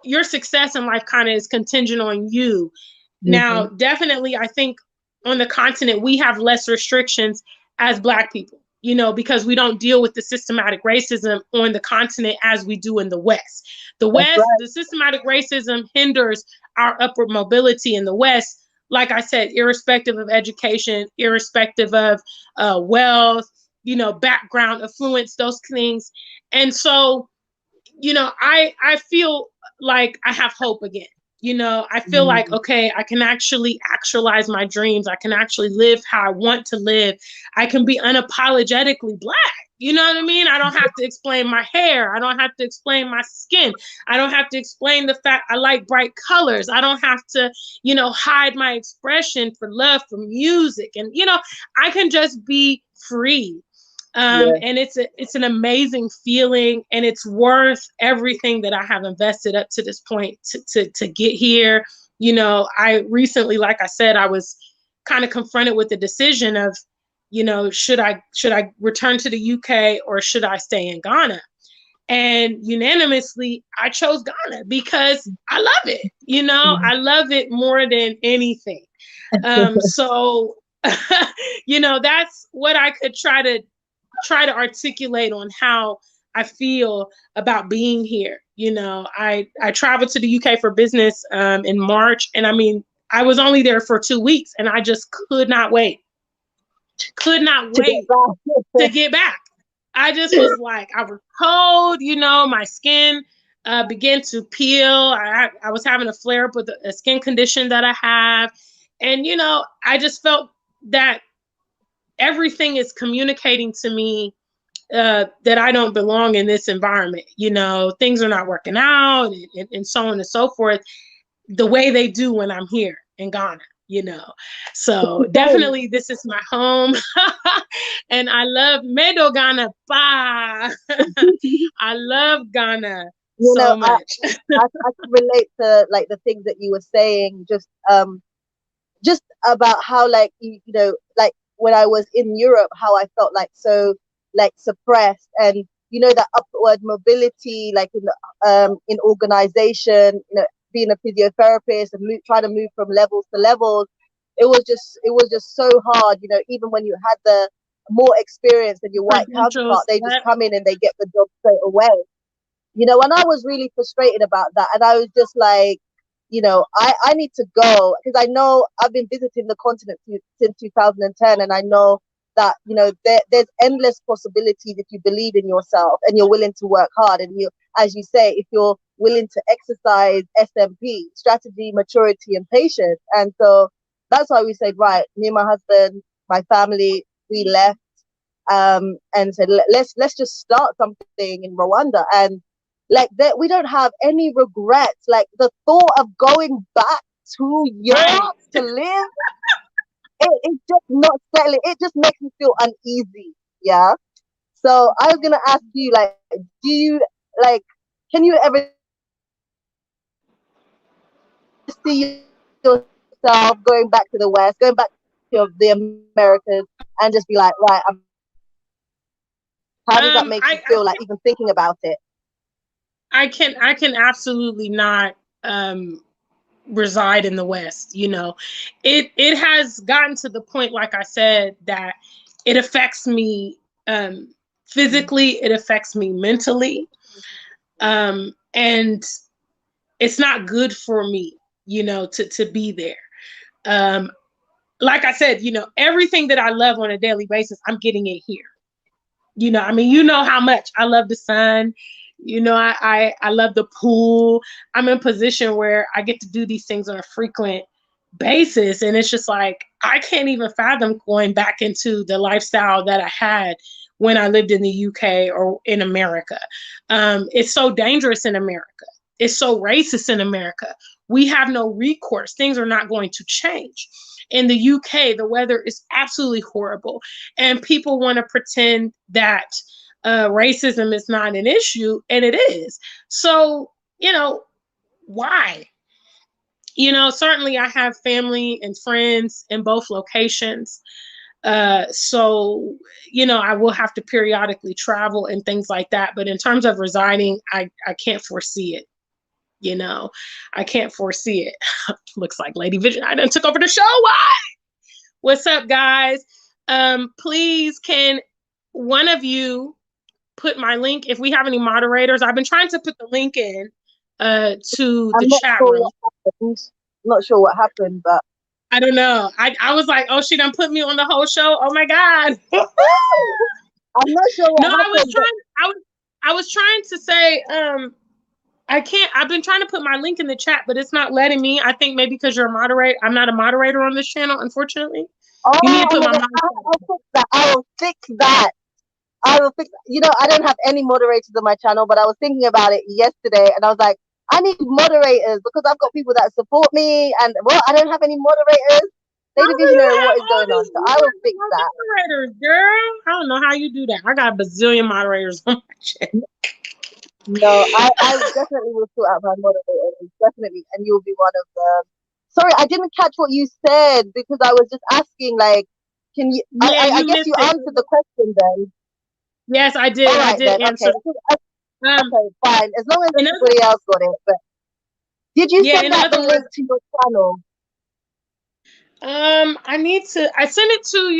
your success in life kind of is contingent on you. Now, definitely, I think on the continent, we have less restrictions as Black people, you know, because we don't deal with the systematic racism on the continent as we do in the West. The West, the systematic racism hinders our upward mobility in the West. Like I said, irrespective of education, irrespective of wealth, you know, background, affluence, those things. And so, you know, I feel like I have hope again. You know, I feel like, okay, I can actually actualize my dreams. I can actually live how I want to live. I can be unapologetically Black. You know what I mean? I don't have to explain my hair. I don't have to explain my skin. I don't have to explain the fact I like bright colors. I don't have to, you know, hide my expression for love for music. And, you know, I can just be free. And it's an amazing feeling, and it's worth everything that I have invested up to this point to get here. You know, I recently, like I said, I was kind of confronted with the decision of, you know, should I return to the UK or should I stay in Ghana? And unanimously, I chose Ghana because I love it. You know, I love it more than anything. So, you know, that's what I could try to articulate on how I feel about being here. You know, I traveled to the UK for business in March, and I mean, I was only there for 2 weeks, and I just could not wait to get back. I just was like, I was cold, you know, my skin began to peel. I was having a flare up with a skin condition that I have, and you know, I just felt that everything is communicating to me that I don't belong in this environment. You know, things are not working out, and so on and so forth, the way they do when I'm here in Ghana, you know. So definitely this is my home. And I love Medo Ghana. Pa. I love Ghana You so know, much. I can relate to like the things that you were saying, just about how like you know, like when I was in Europe, how I felt like so like suppressed, and you know that upward mobility, like in organization, you know, being a physiotherapist and trying to move from levels to levels, it was just so hard. You know, even when you had the more experience than your white counterpart, they just come in and they get the job straight away. You know, and I was really frustrated about that, and I was just like, you know, I need to go, because I know I've been visiting the continent since 2010, and I know that, you know, there's endless possibilities if you believe in yourself and you're willing to work hard, and you, as you say, if you're willing to exercise SMP, strategy, maturity, and patience. And so that's why we said, right, me and my husband, my family, we left and said, let's just start something in Rwanda. And like that, we don't have any regrets. Like the thought of going back to Europe to live, it's just not settling. It just makes me feel uneasy. Yeah. So I was gonna ask you, like, do you like, can you ever see yourself going back to the West, going back to the Americas, and just be like, right, how does that make you feel? Like even thinking about it. I can absolutely not reside in the West. You know, it has gotten to the point, like I said, that it affects me physically, it affects me mentally, and it's not good for me, you know, to be there. Like I said, you know, everything that I love on a daily basis, I'm getting it here. You know, I mean, you know how much I love the sun. You know, I love the pool. I'm in a position where I get to do these things on a frequent basis. And it's just like, I can't even fathom going back into the lifestyle that I had when I lived in the UK or in America. It's so dangerous in America. It's so racist in America. We have no recourse. Things are not going to change. In the UK, the weather is absolutely horrible. And people want to pretend that racism is not an issue, and it is. So, you know, why? You know, certainly I have family and friends in both locations. So, you know, I will have to periodically travel and things like that. But in terms of residing, I can't foresee it. You know, I can't foresee it. Looks like Lady Vision, I done took over the show. Why? What's up, guys? Please, can one of you put my link, if we have any moderators? I've been trying to put the link in to the chat room. I'm not sure what happened, but I don't know. I was like, oh, she done put me on the whole show. Oh my God. I'm not sure what happened. I was trying to say, I can't, I've been trying to put my link in the chat, but it's not letting me. I think maybe because you're a moderator. I'm not a moderator on this channel, unfortunately. Oh, you need to put my I'll fix that. I will fix that. You know, I don't have any moderators on my channel, but I was thinking about it yesterday and I was like, I need moderators because I've got people that support me and well, I don't have any moderators. Lady Visionary, what is going on? So I will fix that. Moderators, girl. I don't know how you do that. I got a bazillion moderators on my channel. No, I definitely will sort out my moderators, definitely, and you'll be one of them. Sorry, I didn't catch what you said because I was just asking, like, can you? Yeah, I guess you answered the question then. Yes, I did. Right, I did then. Answer. Okay, fine. As long as everybody else got it. But did you send out the link to your channel? I need to. I sent it to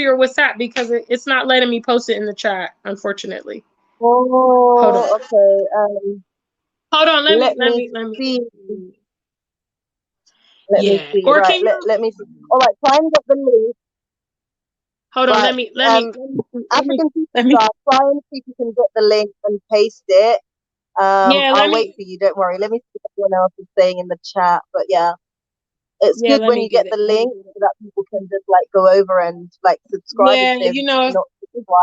your WhatsApp because it's not letting me post it in the chat, unfortunately. Oh, hold on. Okay. Hold on. Let me see. Let me see. Or right, let me see. All right, try and get the link. Hold on, right. African people, try and see if you can get the link and paste it. I'll wait for you. Don't worry. Let me see what everyone else is saying in the chat. But yeah, it's good when you get the link so that people can just like go over and like subscribe. Yeah, you know,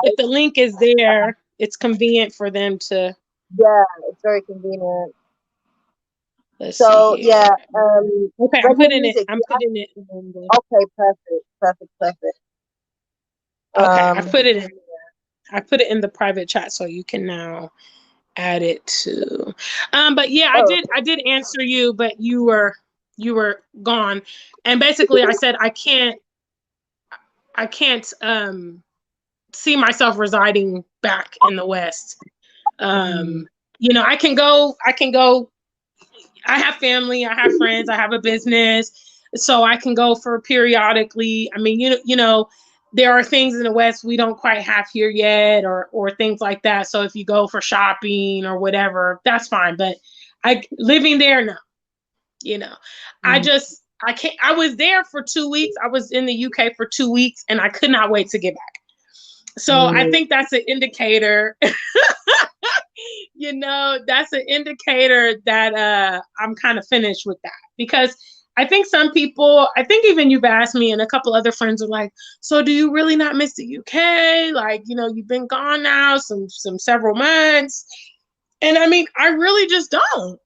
if the link is there, it's convenient for them to. Yeah, it's very convenient. Let's see here. Yeah. Okay, I'm putting it. I'm putting it. Okay, perfect. Okay, I put it in. I put it in the private chat, so you can now add it to. But yeah, I did answer you, but you were gone, and basically I said I can't see myself residing back in the West. You know, I can go. I have family, I have friends, I have a business, so I can go for periodically. I mean, you know, there are things in the West we don't quite have here yet, or things like that. So if you go for shopping or whatever, that's fine. But living there, no. You know, I can't. I was there for 2 weeks. I was in the UK for 2 weeks, and I could not wait to get back. So I think that's an indicator. You know, that's an indicator that I'm kind of finished with that, because I think some people, I think even you've asked me and a couple other friends are like, so do you really not miss the UK? Like, you know, you've been gone now some several months. And I mean, I really just don't.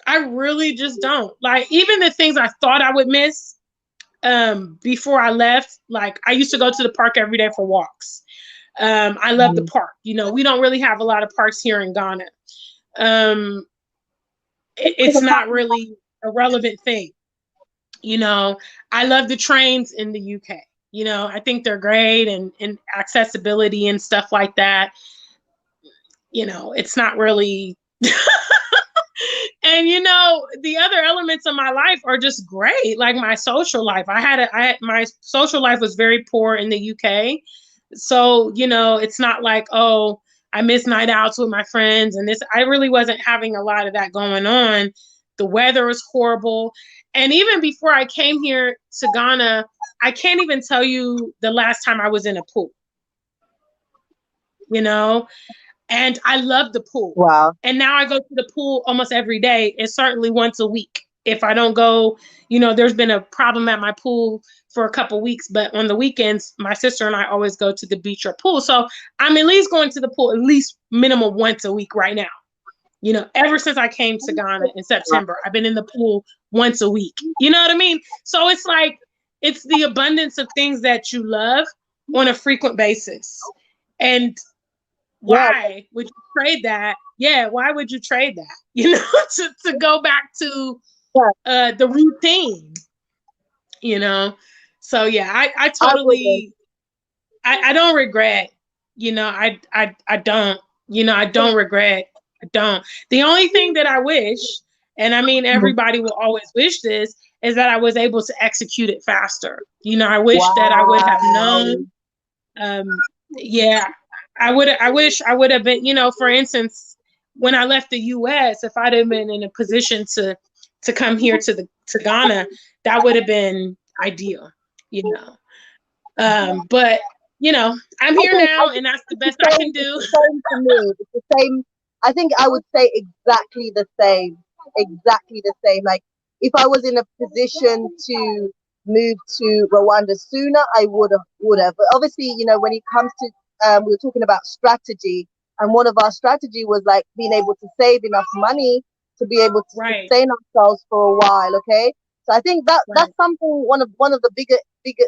I really just don't. Like, even the things I thought I would miss, before I left, like I used to go to the park every day for walks. I love the park. You know, we don't really have a lot of parks here in Ghana. It's not really a relevant thing. You know, I love the trains in the UK. You know, I think they're great, and accessibility and stuff like that. You know, it's not really. And you know, the other elements of my life are just great. Like my social life, my social life was very poor in the UK. So, you know, it's not like, oh, I miss night outs with my friends and this. I really wasn't having a lot of that going on. The weather was horrible. And even before I came here to Ghana, I can't even tell you the last time I was in a pool, you know? And I love the pool. Wow. And now I go to the pool almost every day, and certainly once a week. If I don't go, you know, there's been a problem at my pool for a couple weeks, but on the weekends, my sister and I always go to the beach or pool. So I'm at least going to the pool at least minimum once a week right now. You know, ever since I came to Ghana in September, I've been in the pool once a week. You know what I mean? So it's like, it's the abundance of things that you love on a frequent basis. And why would you trade that? Yeah, why would you trade that? You know, to go back to the routine, you know? So yeah, I totally, I don't regret, you know, I don't, you know, I don't regret. I don't. The only thing that I wish, and I mean, everybody will always wish this, is that I was able to execute it faster. You know, I wish that I would have known. Yeah, I wish I would have been, you know, for instance, when I left the US, if I'd have been in a position to come here to Ghana, that would have been ideal, you know. But you know, I'm here now, and that's the best I can do. It's the same for me. It's the same. I think I would say exactly the same. Exactly the same. Like if I was in a position to move to Rwanda sooner, I would have. But obviously, you know, when it comes to we were talking about strategy, and one of our strategy was like being able to save enough money to be able to sustain ourselves for a while. Okay, so I think that's something one of the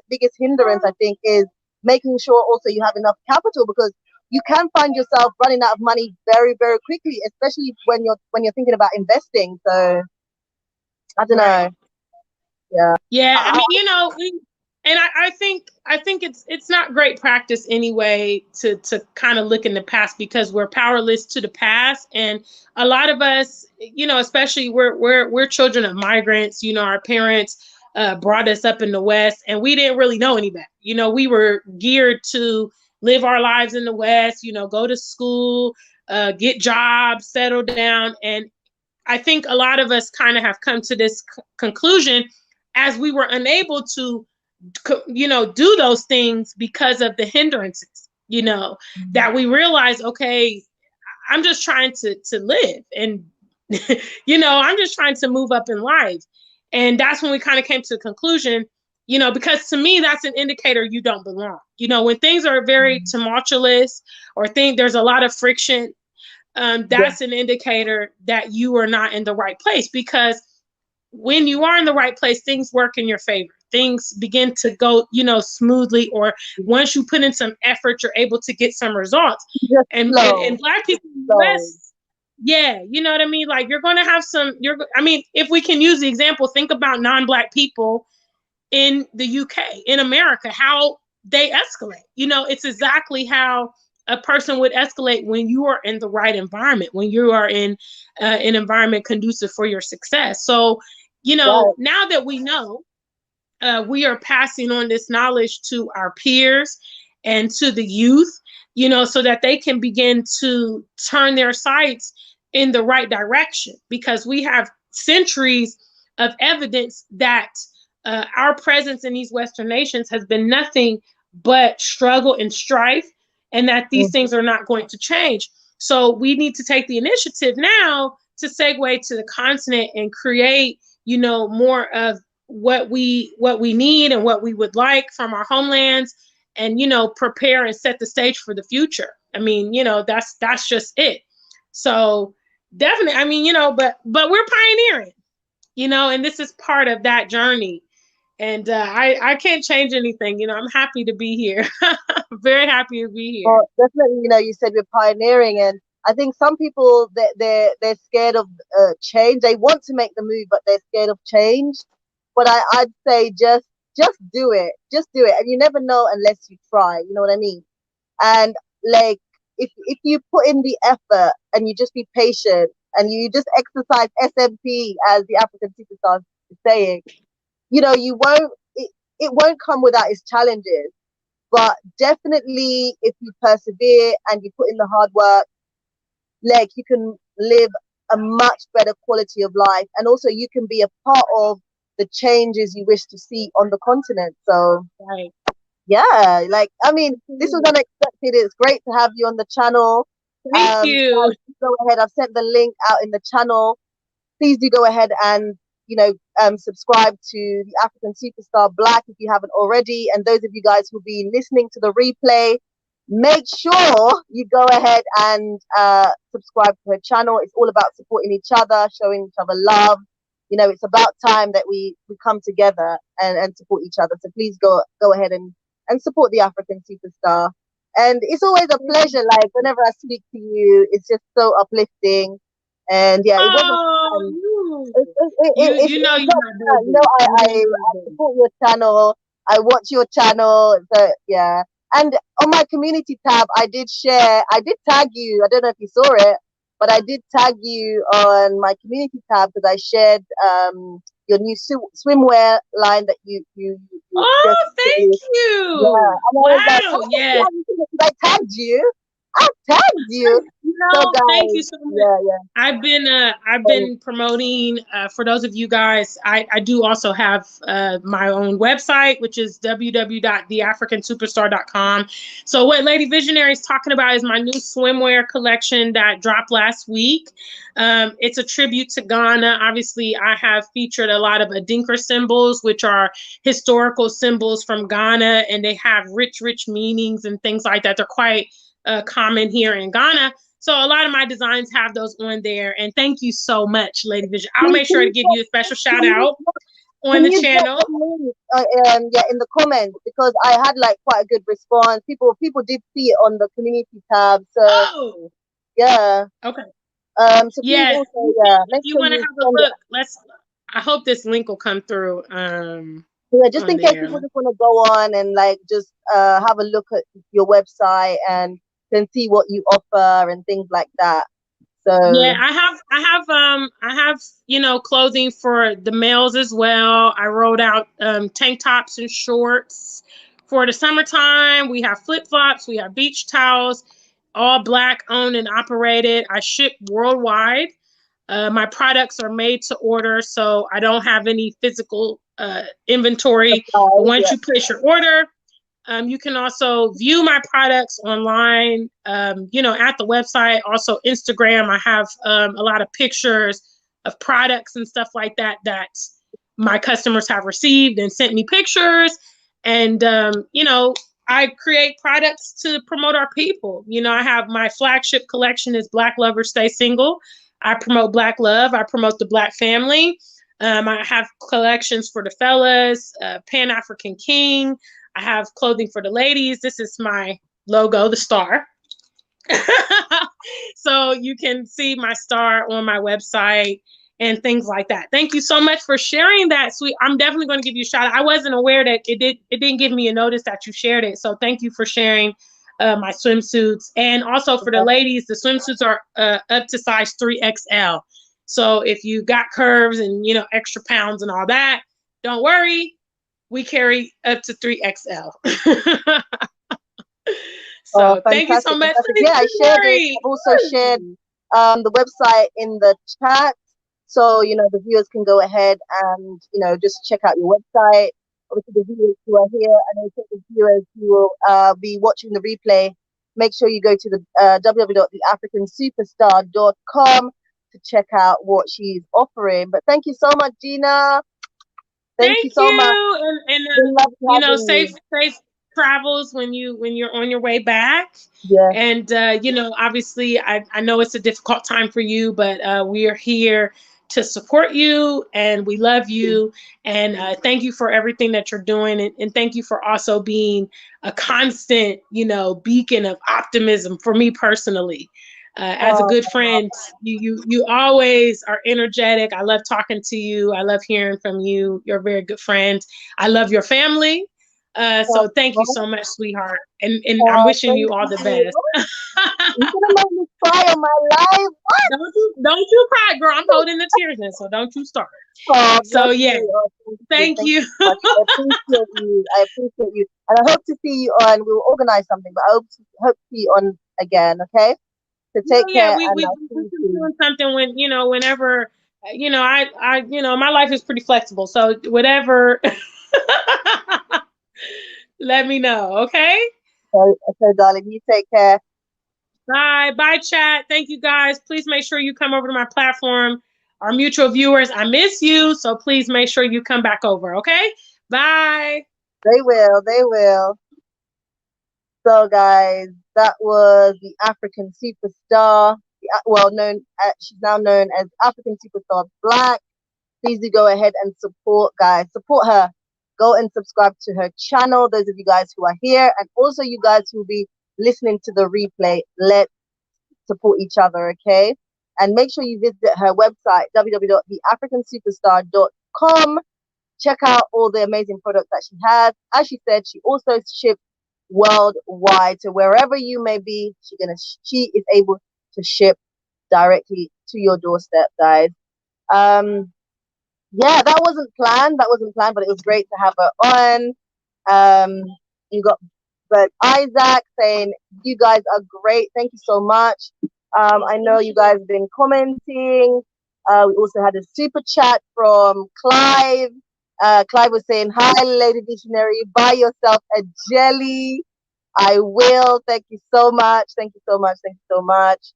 biggest hindrance, I think, is making sure also you have enough capital, because you can find yourself running out of money very, very quickly, especially when you're thinking about investing. So I don't know. Yeah, I mean, you know, and I think it's not great practice anyway to kind of look in the past, because we're powerless to the past, and a lot of us, you know, especially we're children of migrants. You know, our parents brought us up in the West, and we didn't really know any better. You know, we were geared to live our lives in the West. You know, go to school, get jobs, settle down, and I think a lot of us kind of have come to this conclusion as we were unable to, you know, do those things because of the hindrances, you know, that we realize, okay, I'm just trying to live, and, you know, I'm just trying to move up in life. And that's when we kind of came to the conclusion, you know, because to me, that's an indicator you don't belong. You know, when things are very tumultuous or there's a lot of friction, that's an indicator that you are not in the right place, because when you are in the right place, things work in your favor. Things begin to go, you know, smoothly, or once you put in some effort, you're able to get some results. And Black people in the West, yeah, you know what I mean? Like you're going to have I mean, if we can use the example, think about non-Black people in the UK, in America, how they escalate. You know, it's exactly how a person would escalate when you are in the right environment, when you are in an environment conducive for your success. So, you know, now that we know, we are passing on this knowledge to our peers and to the youth, you know, so that they can begin to turn their sights in the right direction, because we have centuries of evidence that our presence in these Western nations has been nothing but struggle and strife, and that these things are not going to change. So we need to take the initiative now to segue to the continent and create, you know, more of what we need and what we would like from our homelands, and, you know, prepare and set the stage for the future. I mean, you know, that's just it. So definitely, I mean, you know, but we're pioneering, you know, and this is part of that journey. And I can't change anything. You know, I'm happy to be here. Very happy to be here. Well, definitely, you know, you said we're pioneering, and I think some people they're scared of change. They want to make the move, but they're scared of change. But I'd say just do it, just do it, and you never know unless you try. You know what I mean? And like if you put in the effort and you just be patient and you just exercise SMP as the African superstar is saying, you know, it won't come without its challenges. But definitely, if you persevere and you put in the hard work, like you can live a much better quality of life, and also you can be a part of the changes you wish to see on the continent. So, Right. yeah, like I mean, this was unexpected. It's great to have you on the channel. Thank you. Go ahead. I've sent the link out in the channel. Please do go ahead and subscribe to the African Superstar Black if you haven't already. And those of you guys who'll be listening to the replay, make sure you go ahead and subscribe to her channel. It's all about supporting each other, showing each other love. You know, it's about time that we come together and support each other. So please go ahead and support the African Superstar. And it's always a pleasure. Like whenever I speak to you, it's just so uplifting. And yeah, it wasn't. You know, I support your channel. I watch your channel. So yeah, and on my community tab, I did tag you. I don't know if you saw it, but I did tag you on my community tab because I shared your new swimwear line that you oh, thank you. Yeah. Wow. Yeah. I tagged you. I tagged you. You know, so guys, thank you so much. Yeah. I've been promoting for those of you guys. I do also have my own website, which is www.theafricansuperstar.com. So what Lady Visionary is talking about is my new swimwear collection that dropped last week. It's a tribute to Ghana. Obviously, I have featured a lot of Adinka symbols, which are historical symbols from Ghana, and they have rich meanings and things like that. They're quite common here in Ghana. So a lot of my designs have those on there. And thank you so much, Lady Vision. I'll make sure to give you a special shout out on the channel. Yeah, in the comments, because I had like quite a good response. People did see it on the community tab. So yeah. Okay. So yeah. Also, yeah. If you want to have a look, I hope this link will come through. Yeah, just in case people just want to go on and like just have a look at your website and can see what you offer and things like that. So yeah, I have you know, clothing for the males as well. I rolled out tank tops and shorts for the summertime. We have flip-flops, we have beach towels, all Black owned and operated. I ship worldwide. My products are made to order, so I don't have any physical inventory. But once you place your order, you can also view my products online, you know, at the website. Also, Instagram, I have a lot of pictures of products and stuff like that that my customers have received and sent me pictures. And, you know, I create products to promote our people. You know, I have my flagship collection is Black Lovers Stay Single. I promote Black love. I promote the Black family. I have collections for the fellas, Pan-African King. I have clothing for the ladies. This is my logo, the star. So you can see my star on my website and things like that. Thank you so much for sharing that, sweet. I'm definitely going to give you a shout out. I wasn't aware that it didn't give me a notice that you shared it. So thank you for sharing my swimsuits. And also for the ladies, the swimsuits are up to size 3XL. So if you got curves and, you know, extra pounds and all that, don't worry. We carry up to 3XL. So thank you so much. Yeah, I shared it. I've also shared the website in the chat. So, you know, the viewers can go ahead and, you know, just check out your website. Obviously, the viewers who are here and also the viewers who will be watching the replay, make sure you go to the www.theafricansuperstar.com to check out what she's offering. But thank you so much, Gina. Thank you so much. And you know, safe travels when you're on your way back. Yeah. And you know, obviously I know it's a difficult time for you, but we are here to support you, and we love you. And thank you for everything that you're doing, and thank you for also being a constant, beacon of optimism for me personally. As a Oh, good friend, you always are energetic. I love talking to you. I love hearing from you. You're a very good friend. I love your family. So thank you so much, sweetheart. And I'm wishing thank you all the you. best. You're gonna make me cry on my life. Don't you cry, girl. I'm holding the tears in, so don't you start. Oh, So bless yeah, you. Oh, thank you. thank Thank you you. so much. I appreciate you. I appreciate you. And I hope to see you on, we'll organize something, but I hope to see you on again, okay? So take Yeah, care we and we I'll we see we you can soon. do something when whenever my life is pretty flexible, so whatever. Let me know, okay? So, darling, you take care. Bye, chat. Thank you guys. Please make sure you come over to my platform. Our mutual viewers, I miss you, so please make sure you come back over, okay? Bye. They will. They will. So, guys, that was the African superstar. Well, she's now known as African Superstar Black. Please do go ahead and support, guys. Support her. Go and subscribe to her channel. Those of you guys who are here, and also you guys who will be listening to the replay. Let's support each other, okay? And make sure you visit her website, www.theafricansuperstar.com. Check out all the amazing products that she has. As she said, she also ships worldwide. So wherever you may be, she is able to ship directly to your doorstep, guys. Yeah, that wasn't planned. That wasn't planned, but it was great to have her on. Um, you got but Isaac saying you guys are great. Thank you so much. I know you guys have been commenting. We also had a super chat from Clive. Clive was saying, "Hi, Lady Visionary. Buy yourself a jelly." I will. Thank you so much. Thank you so much. Thank you so much.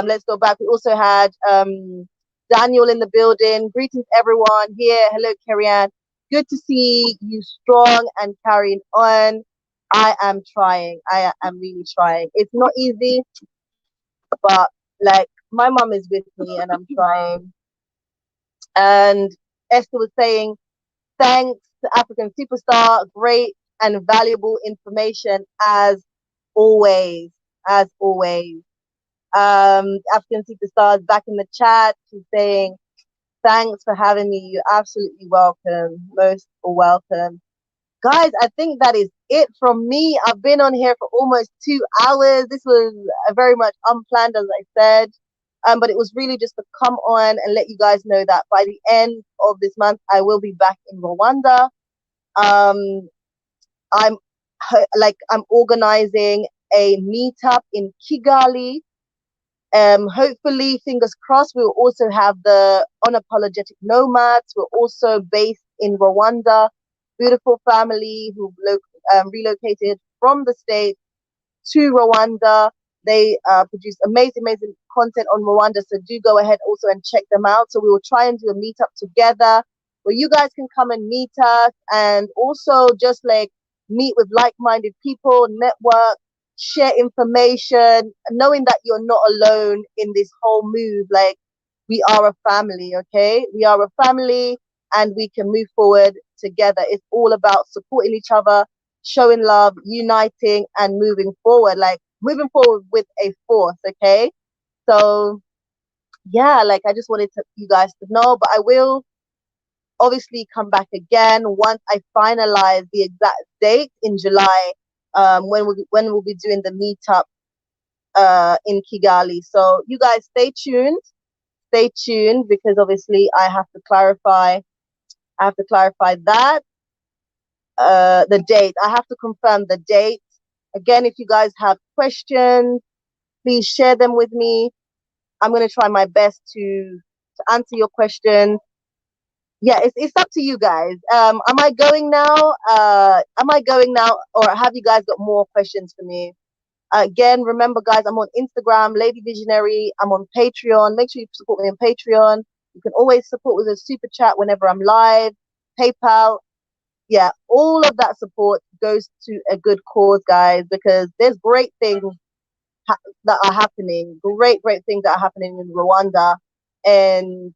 Let's go back. We also had Daniel in the building. Greetings, everyone here. Hello, Kerry-Ann. Good to see you strong and carrying on. I am trying. I am really trying. It's not easy, but like my mom is with me and I'm trying. And Esther was saying, thanks to African Superstar. Great and valuable information as always. As always. African Superstars back in the chat. She's saying, thanks for having me. You're absolutely welcome. Most welcome. Guys, I think that is it from me. I've been on here for almost 2 hours. This was very much unplanned, as I said. But it was really just to come on and let you guys know that by the end of this month, I will be back in Rwanda. Um, I'm organizing a meetup in Kigali. Hopefully, fingers crossed, we'll also have the unapologetic nomads. We're also based in Rwanda. Beautiful family who relocated from the States to Rwanda. They produce amazing content on Rwanda. So do go ahead also and check them out. So we will try and do a meetup together where you guys can come and meet us and also just like meet with like-minded people, network, share information, knowing that you're not alone in this whole move. Like we are a family, okay? We are a family and we can move forward together. It's all about supporting each other, showing love, uniting, and moving forward. Like moving forward with a force, okay? So yeah, like I just wanted you guys to know, but I will obviously come back again once I finalize the exact date in July, when we'll be doing the meetup in Kigali. So you guys stay tuned because obviously I have to clarify that the date. I have to confirm the date. Again, if you guys have questions, please share them with me. I'm going to try my best to answer your questions. Yeah, it's up to you guys. Am I going now? Or have you guys got more questions for me? Again, remember, guys, I'm on Instagram, Lady Visionary. I'm on Patreon. Make sure you support me on Patreon. You can always support with a super chat whenever I'm live. PayPal. Yeah, all of that support goes to a good cause, guys, because there's great things that are happening. Great things that are happening in Rwanda, and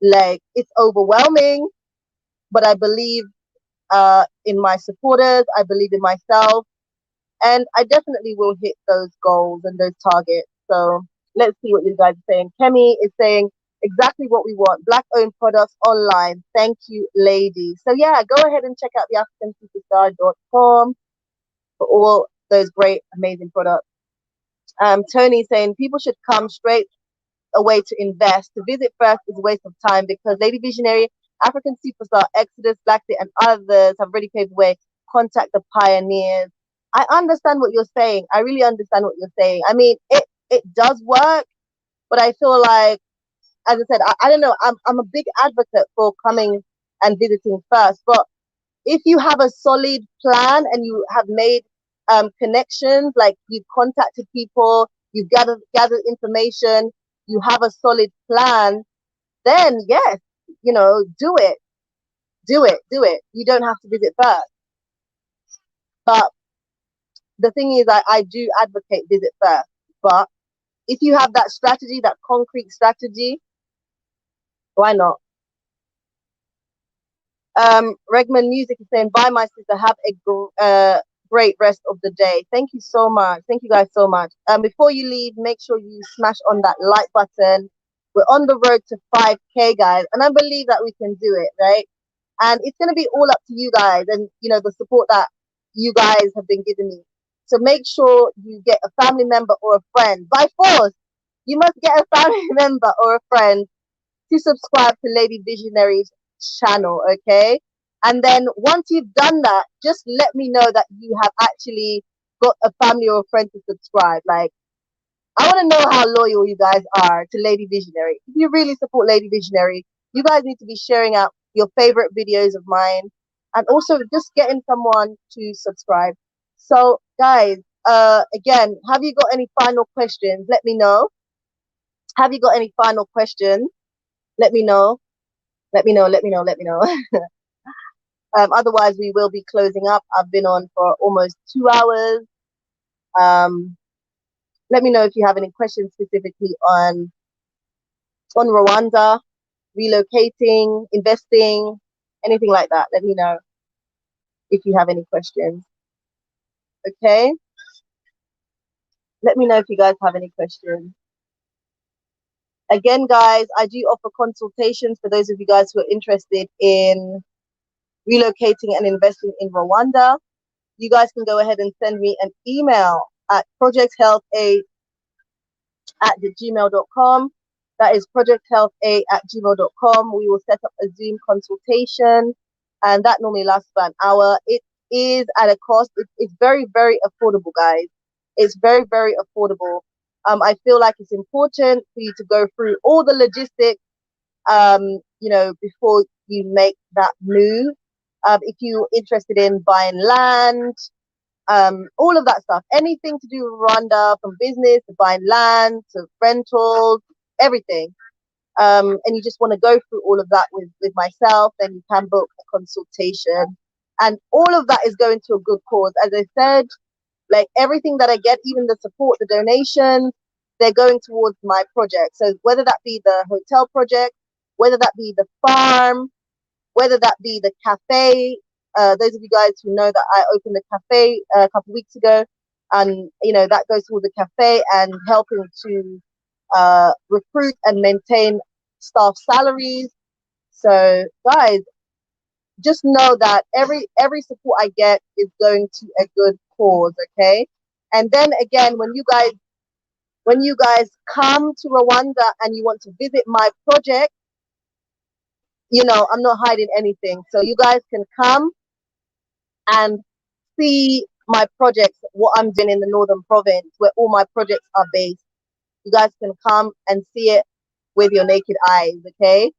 Like, it's overwhelming, but I believe in my supporters. I believe in myself, and I definitely will hit those goals and those targets. So let's see what you guys are saying. Kemi is saying exactly what we want. Black-owned products online. Thank you, ladies. So yeah, go ahead and check out the AfricanSuperstar.com for all those great, amazing products. Tony saying people should come straight away to invest. To visit first is a waste of time because Lady Visionary, African Superstar, Exodus, Blackty, and others have already paved the way. Contact the pioneers. I understand what you're saying. I really understand what you're saying. I mean, it does work, but I feel like, as I said, I don't know. I'm a big advocate for coming and visiting first. But if you have a solid plan and you have made connections, like you've contacted people, you've gathered information, you have a solid plan, then yes, you know, do it. You don't have to visit first. But the thing is, I do advocate visit first. But if you have that strategy, that concrete strategy, why not? Regman Music is saying, bye, my sister. Have a great rest of the day. Thank you so much. Thank you guys so much. Before you leave, make sure you smash on that like button. We're on the road to 5K, guys. And I believe that we can do it, right? And it's going to be all up to you guys and, you know, the support that you guys have been giving me. So make sure you get a family member or a friend. By force, you must get a family member or a friend to subscribe to Lady Visionary's channel, okay? And then once you've done that, just let me know that you have actually got a family or a friend to subscribe. Like, I want to know how loyal you guys are to Lady Visionary. If you really support Lady Visionary, you guys need to be sharing out your favorite videos of mine and also just getting someone to subscribe. So, guys, again, have you got any final questions? Let me know. Have you got any final questions? Let me know. Let me know. Otherwise, we will be closing up. I've been on for almost 2 hours. Let me know if you have any questions specifically on Rwanda, relocating, investing, anything like that. Let me know if you have any questions. Okay? Let me know if you guys have any questions. Again, guys, I do offer consultations for those of you guys who are interested in relocating and investing in Rwanda. You guys can go ahead and send me an email at projecthealtha@gmail.com. That is projecthealtha@gmail.com. We will set up a Zoom consultation, and that normally lasts about an hour. It is at a cost. It's very, very affordable, guys. It's very, very affordable. I feel like it's important for you to go through all the logistics, you know, before you make that move. If you're interested in buying land, all of that stuff, anything to do with Rwanda, from business to buying land to rentals, everything. And you just want to go through all of that with myself, then you can book a consultation. And all of that is going to a good cause. As I said, like everything that I get, even the support, the donations, they're going towards my project. So whether that be the hotel project, whether that be the farm, whether that be the cafe. Those of you guys who know that I opened the cafe a couple of weeks ago, and you know that goes towards the cafe and helping to recruit and maintain staff salaries. So guys, just know that every support I get is going to a good cause, okay? And then again, when you guys come to Rwanda and you want to visit my project, you know, I'm not hiding anything. So you guys can come and see my projects, what I'm doing in the Northern Province, where all my projects are based. You guys can come and see it with your naked eyes, okay?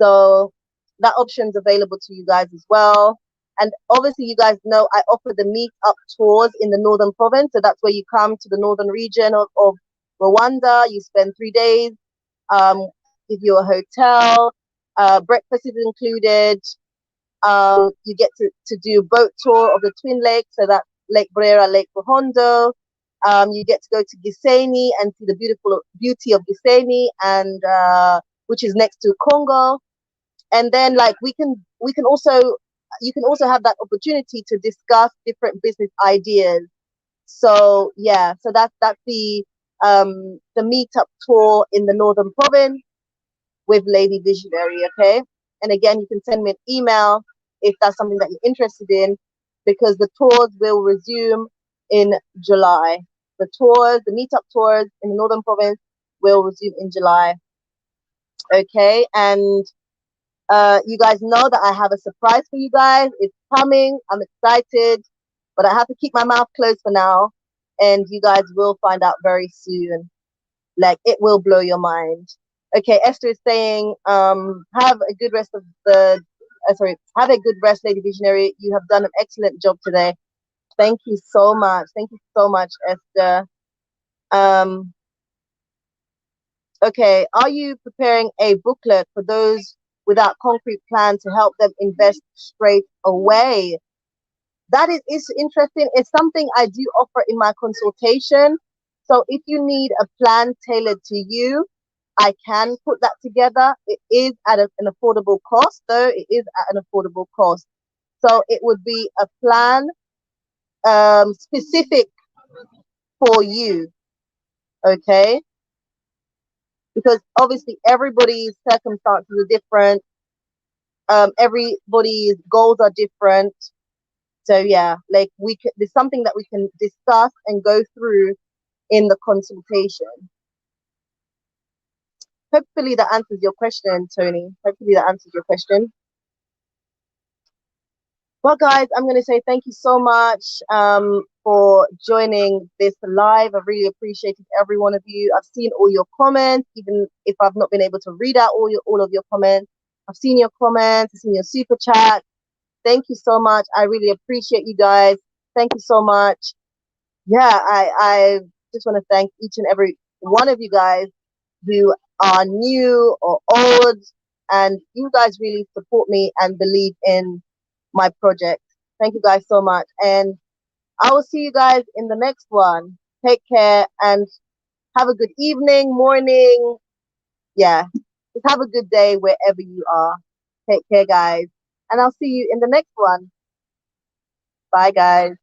So that option's available to you guys as well. And obviously, you guys know I offer the meetup tours in the Northern Province. So that's where you come to the northern region of Rwanda. You spend 3 days, give you a hotel, breakfast is included. You get to do a boat tour of the Twin Lakes, so that's Lake Brera, Lake Ruhondo. You get to go to Gisenyi and see the beauty of Gisenyi, and which is next to Congo. And then like we can also, you can also have that opportunity to discuss different business ideas. So yeah, so that's the meetup tour in the Northern Province with Lady Visionary. Okay, and again, you can send me an email if that's something that you're interested in, because the tours will resume in July. The meetup tours in the Northern Province will resume in July. Okay, and you guys know that I have a surprise for you guys. It's coming. I'm excited, but I have to keep my mouth closed for now. And you guys will find out very soon. Like, it will blow your mind. Okay, Esther is saying, have a good rest of have a good rest, Lady Visionary. You have done an excellent job today. Thank you so much. Thank you so much, Esther. Okay, are you preparing a booklet for those without concrete plan to help them invest straight away? That is interesting. It's something I do offer in my consultation. So if you need a plan tailored to you, I can put that together. It is at an affordable cost, though. It is at an affordable cost. So it would be a plan specific for you, okay? Because obviously everybody's circumstances are different. Everybody's goals are different. So yeah, like there's something that we can discuss and go through in the consultation. Hopefully that answers your question, Tony. Hopefully that answers your question. Well, guys, I'm going to say thank you so much for joining this live. I really appreciated every one of you. I've seen all your comments, even if I've not been able to read out all of your comments. I've seen your comments, I've seen your super chat. Thank you so much. I really appreciate you guys. Thank you so much. Yeah, I just want to thank each and every one of you guys who are new or old, and you guys really support me and believe in my project. Thank you guys so much, and I will see you guys in the next one. Take care and have a good evening, morning. Yeah, just have a good day wherever you are. Take care, guys, and I'll see you in the next one. Bye, guys.